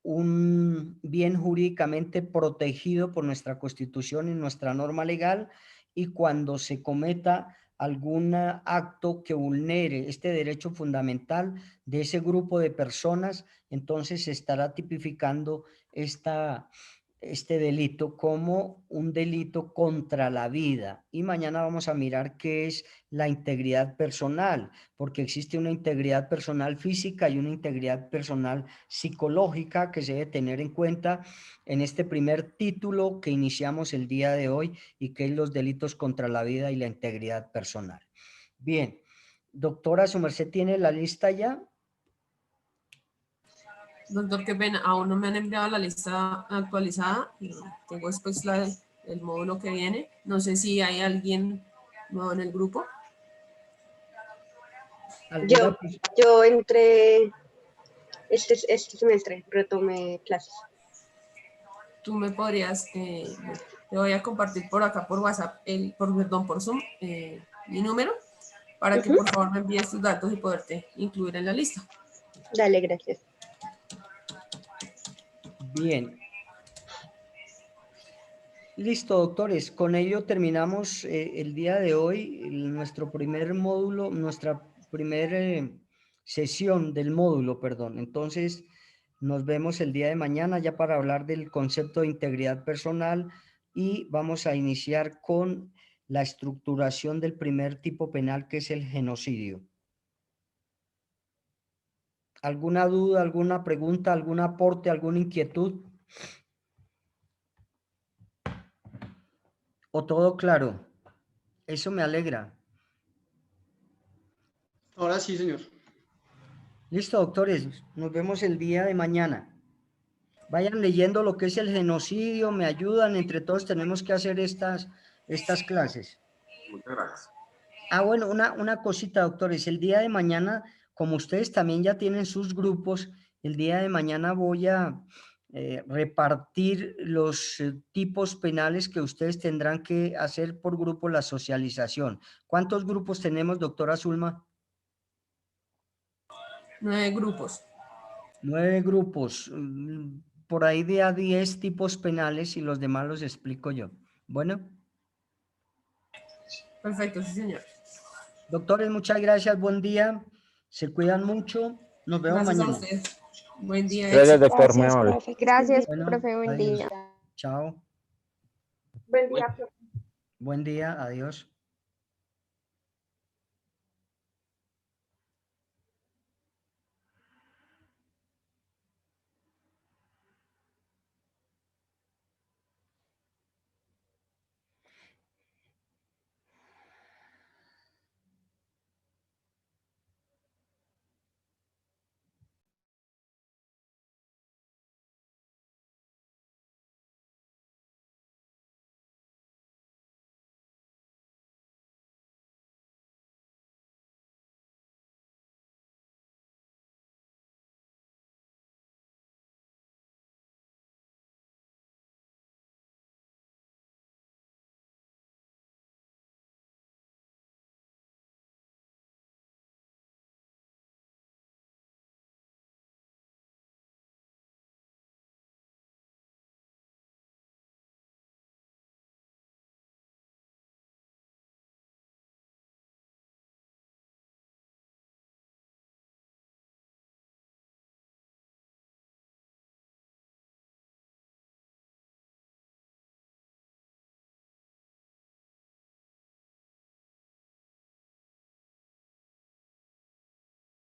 un bien jurídicamente protegido por nuestra Constitución y nuestra norma legal, y cuando se cometa algún acto que vulnere este derecho fundamental de ese grupo de personas, entonces se estará tipificando este delito como un delito contra la vida. Y mañana vamos a mirar qué es la integridad personal, porque existe una integridad personal física y una integridad personal psicológica que se debe tener en cuenta en este primer título que iniciamos el día de hoy y que es los delitos contra la vida y la integridad personal. Bien, doctora, ¿su merced tiene la lista ya? Doctor, qué pena, aún no me han enviado la lista actualizada. Tengo después el módulo que viene. No sé si hay alguien nuevo en el grupo. Yo entré este semestre, retomé clases. tú me podrías, te voy a compartir por acá por WhatsApp, por Zoom, mi número, para que por favor me envíes tus datos y poderte incluir en la lista. Dale, gracias. Bien. Listo, doctores. Con ello terminamos el día de hoy nuestro primer módulo, nuestra primera sesión del módulo, perdón. Entonces, nos vemos el día de mañana ya para hablar del concepto de integridad personal y vamos a iniciar con la estructuración del primer tipo penal, que es el genocidio. ¿Alguna duda, alguna pregunta, algún aporte, alguna inquietud? ¿O todo claro? Eso me alegra. Ahora sí, señor. Listo, doctores. Nos vemos el día de mañana. Vayan leyendo lo que es el genocidio, me ayudan. Entre todos tenemos que hacer estas clases. Muchas gracias. Ah, bueno, una cosita, doctores. El día de mañana, como ustedes también ya tienen sus grupos, el día de mañana voy a repartir los tipos penales que ustedes tendrán que hacer por grupo la socialización. ¿Cuántos grupos tenemos, doctora Zulma? 9 grupos. 9 grupos. Por ahí de a 10 tipos penales y los demás los explico yo. Bueno. Perfecto, sí, señor. Doctores, muchas gracias. Buen día. Se cuidan mucho. Nos vemos Gracias mañana. a ustedes. Buen día. Gracias, doctor. Muy Gracias, amable. profe. Gracias, Bueno, profe. Buen adiós. día. Chao. Buen día, profe. Buen día. Adiós.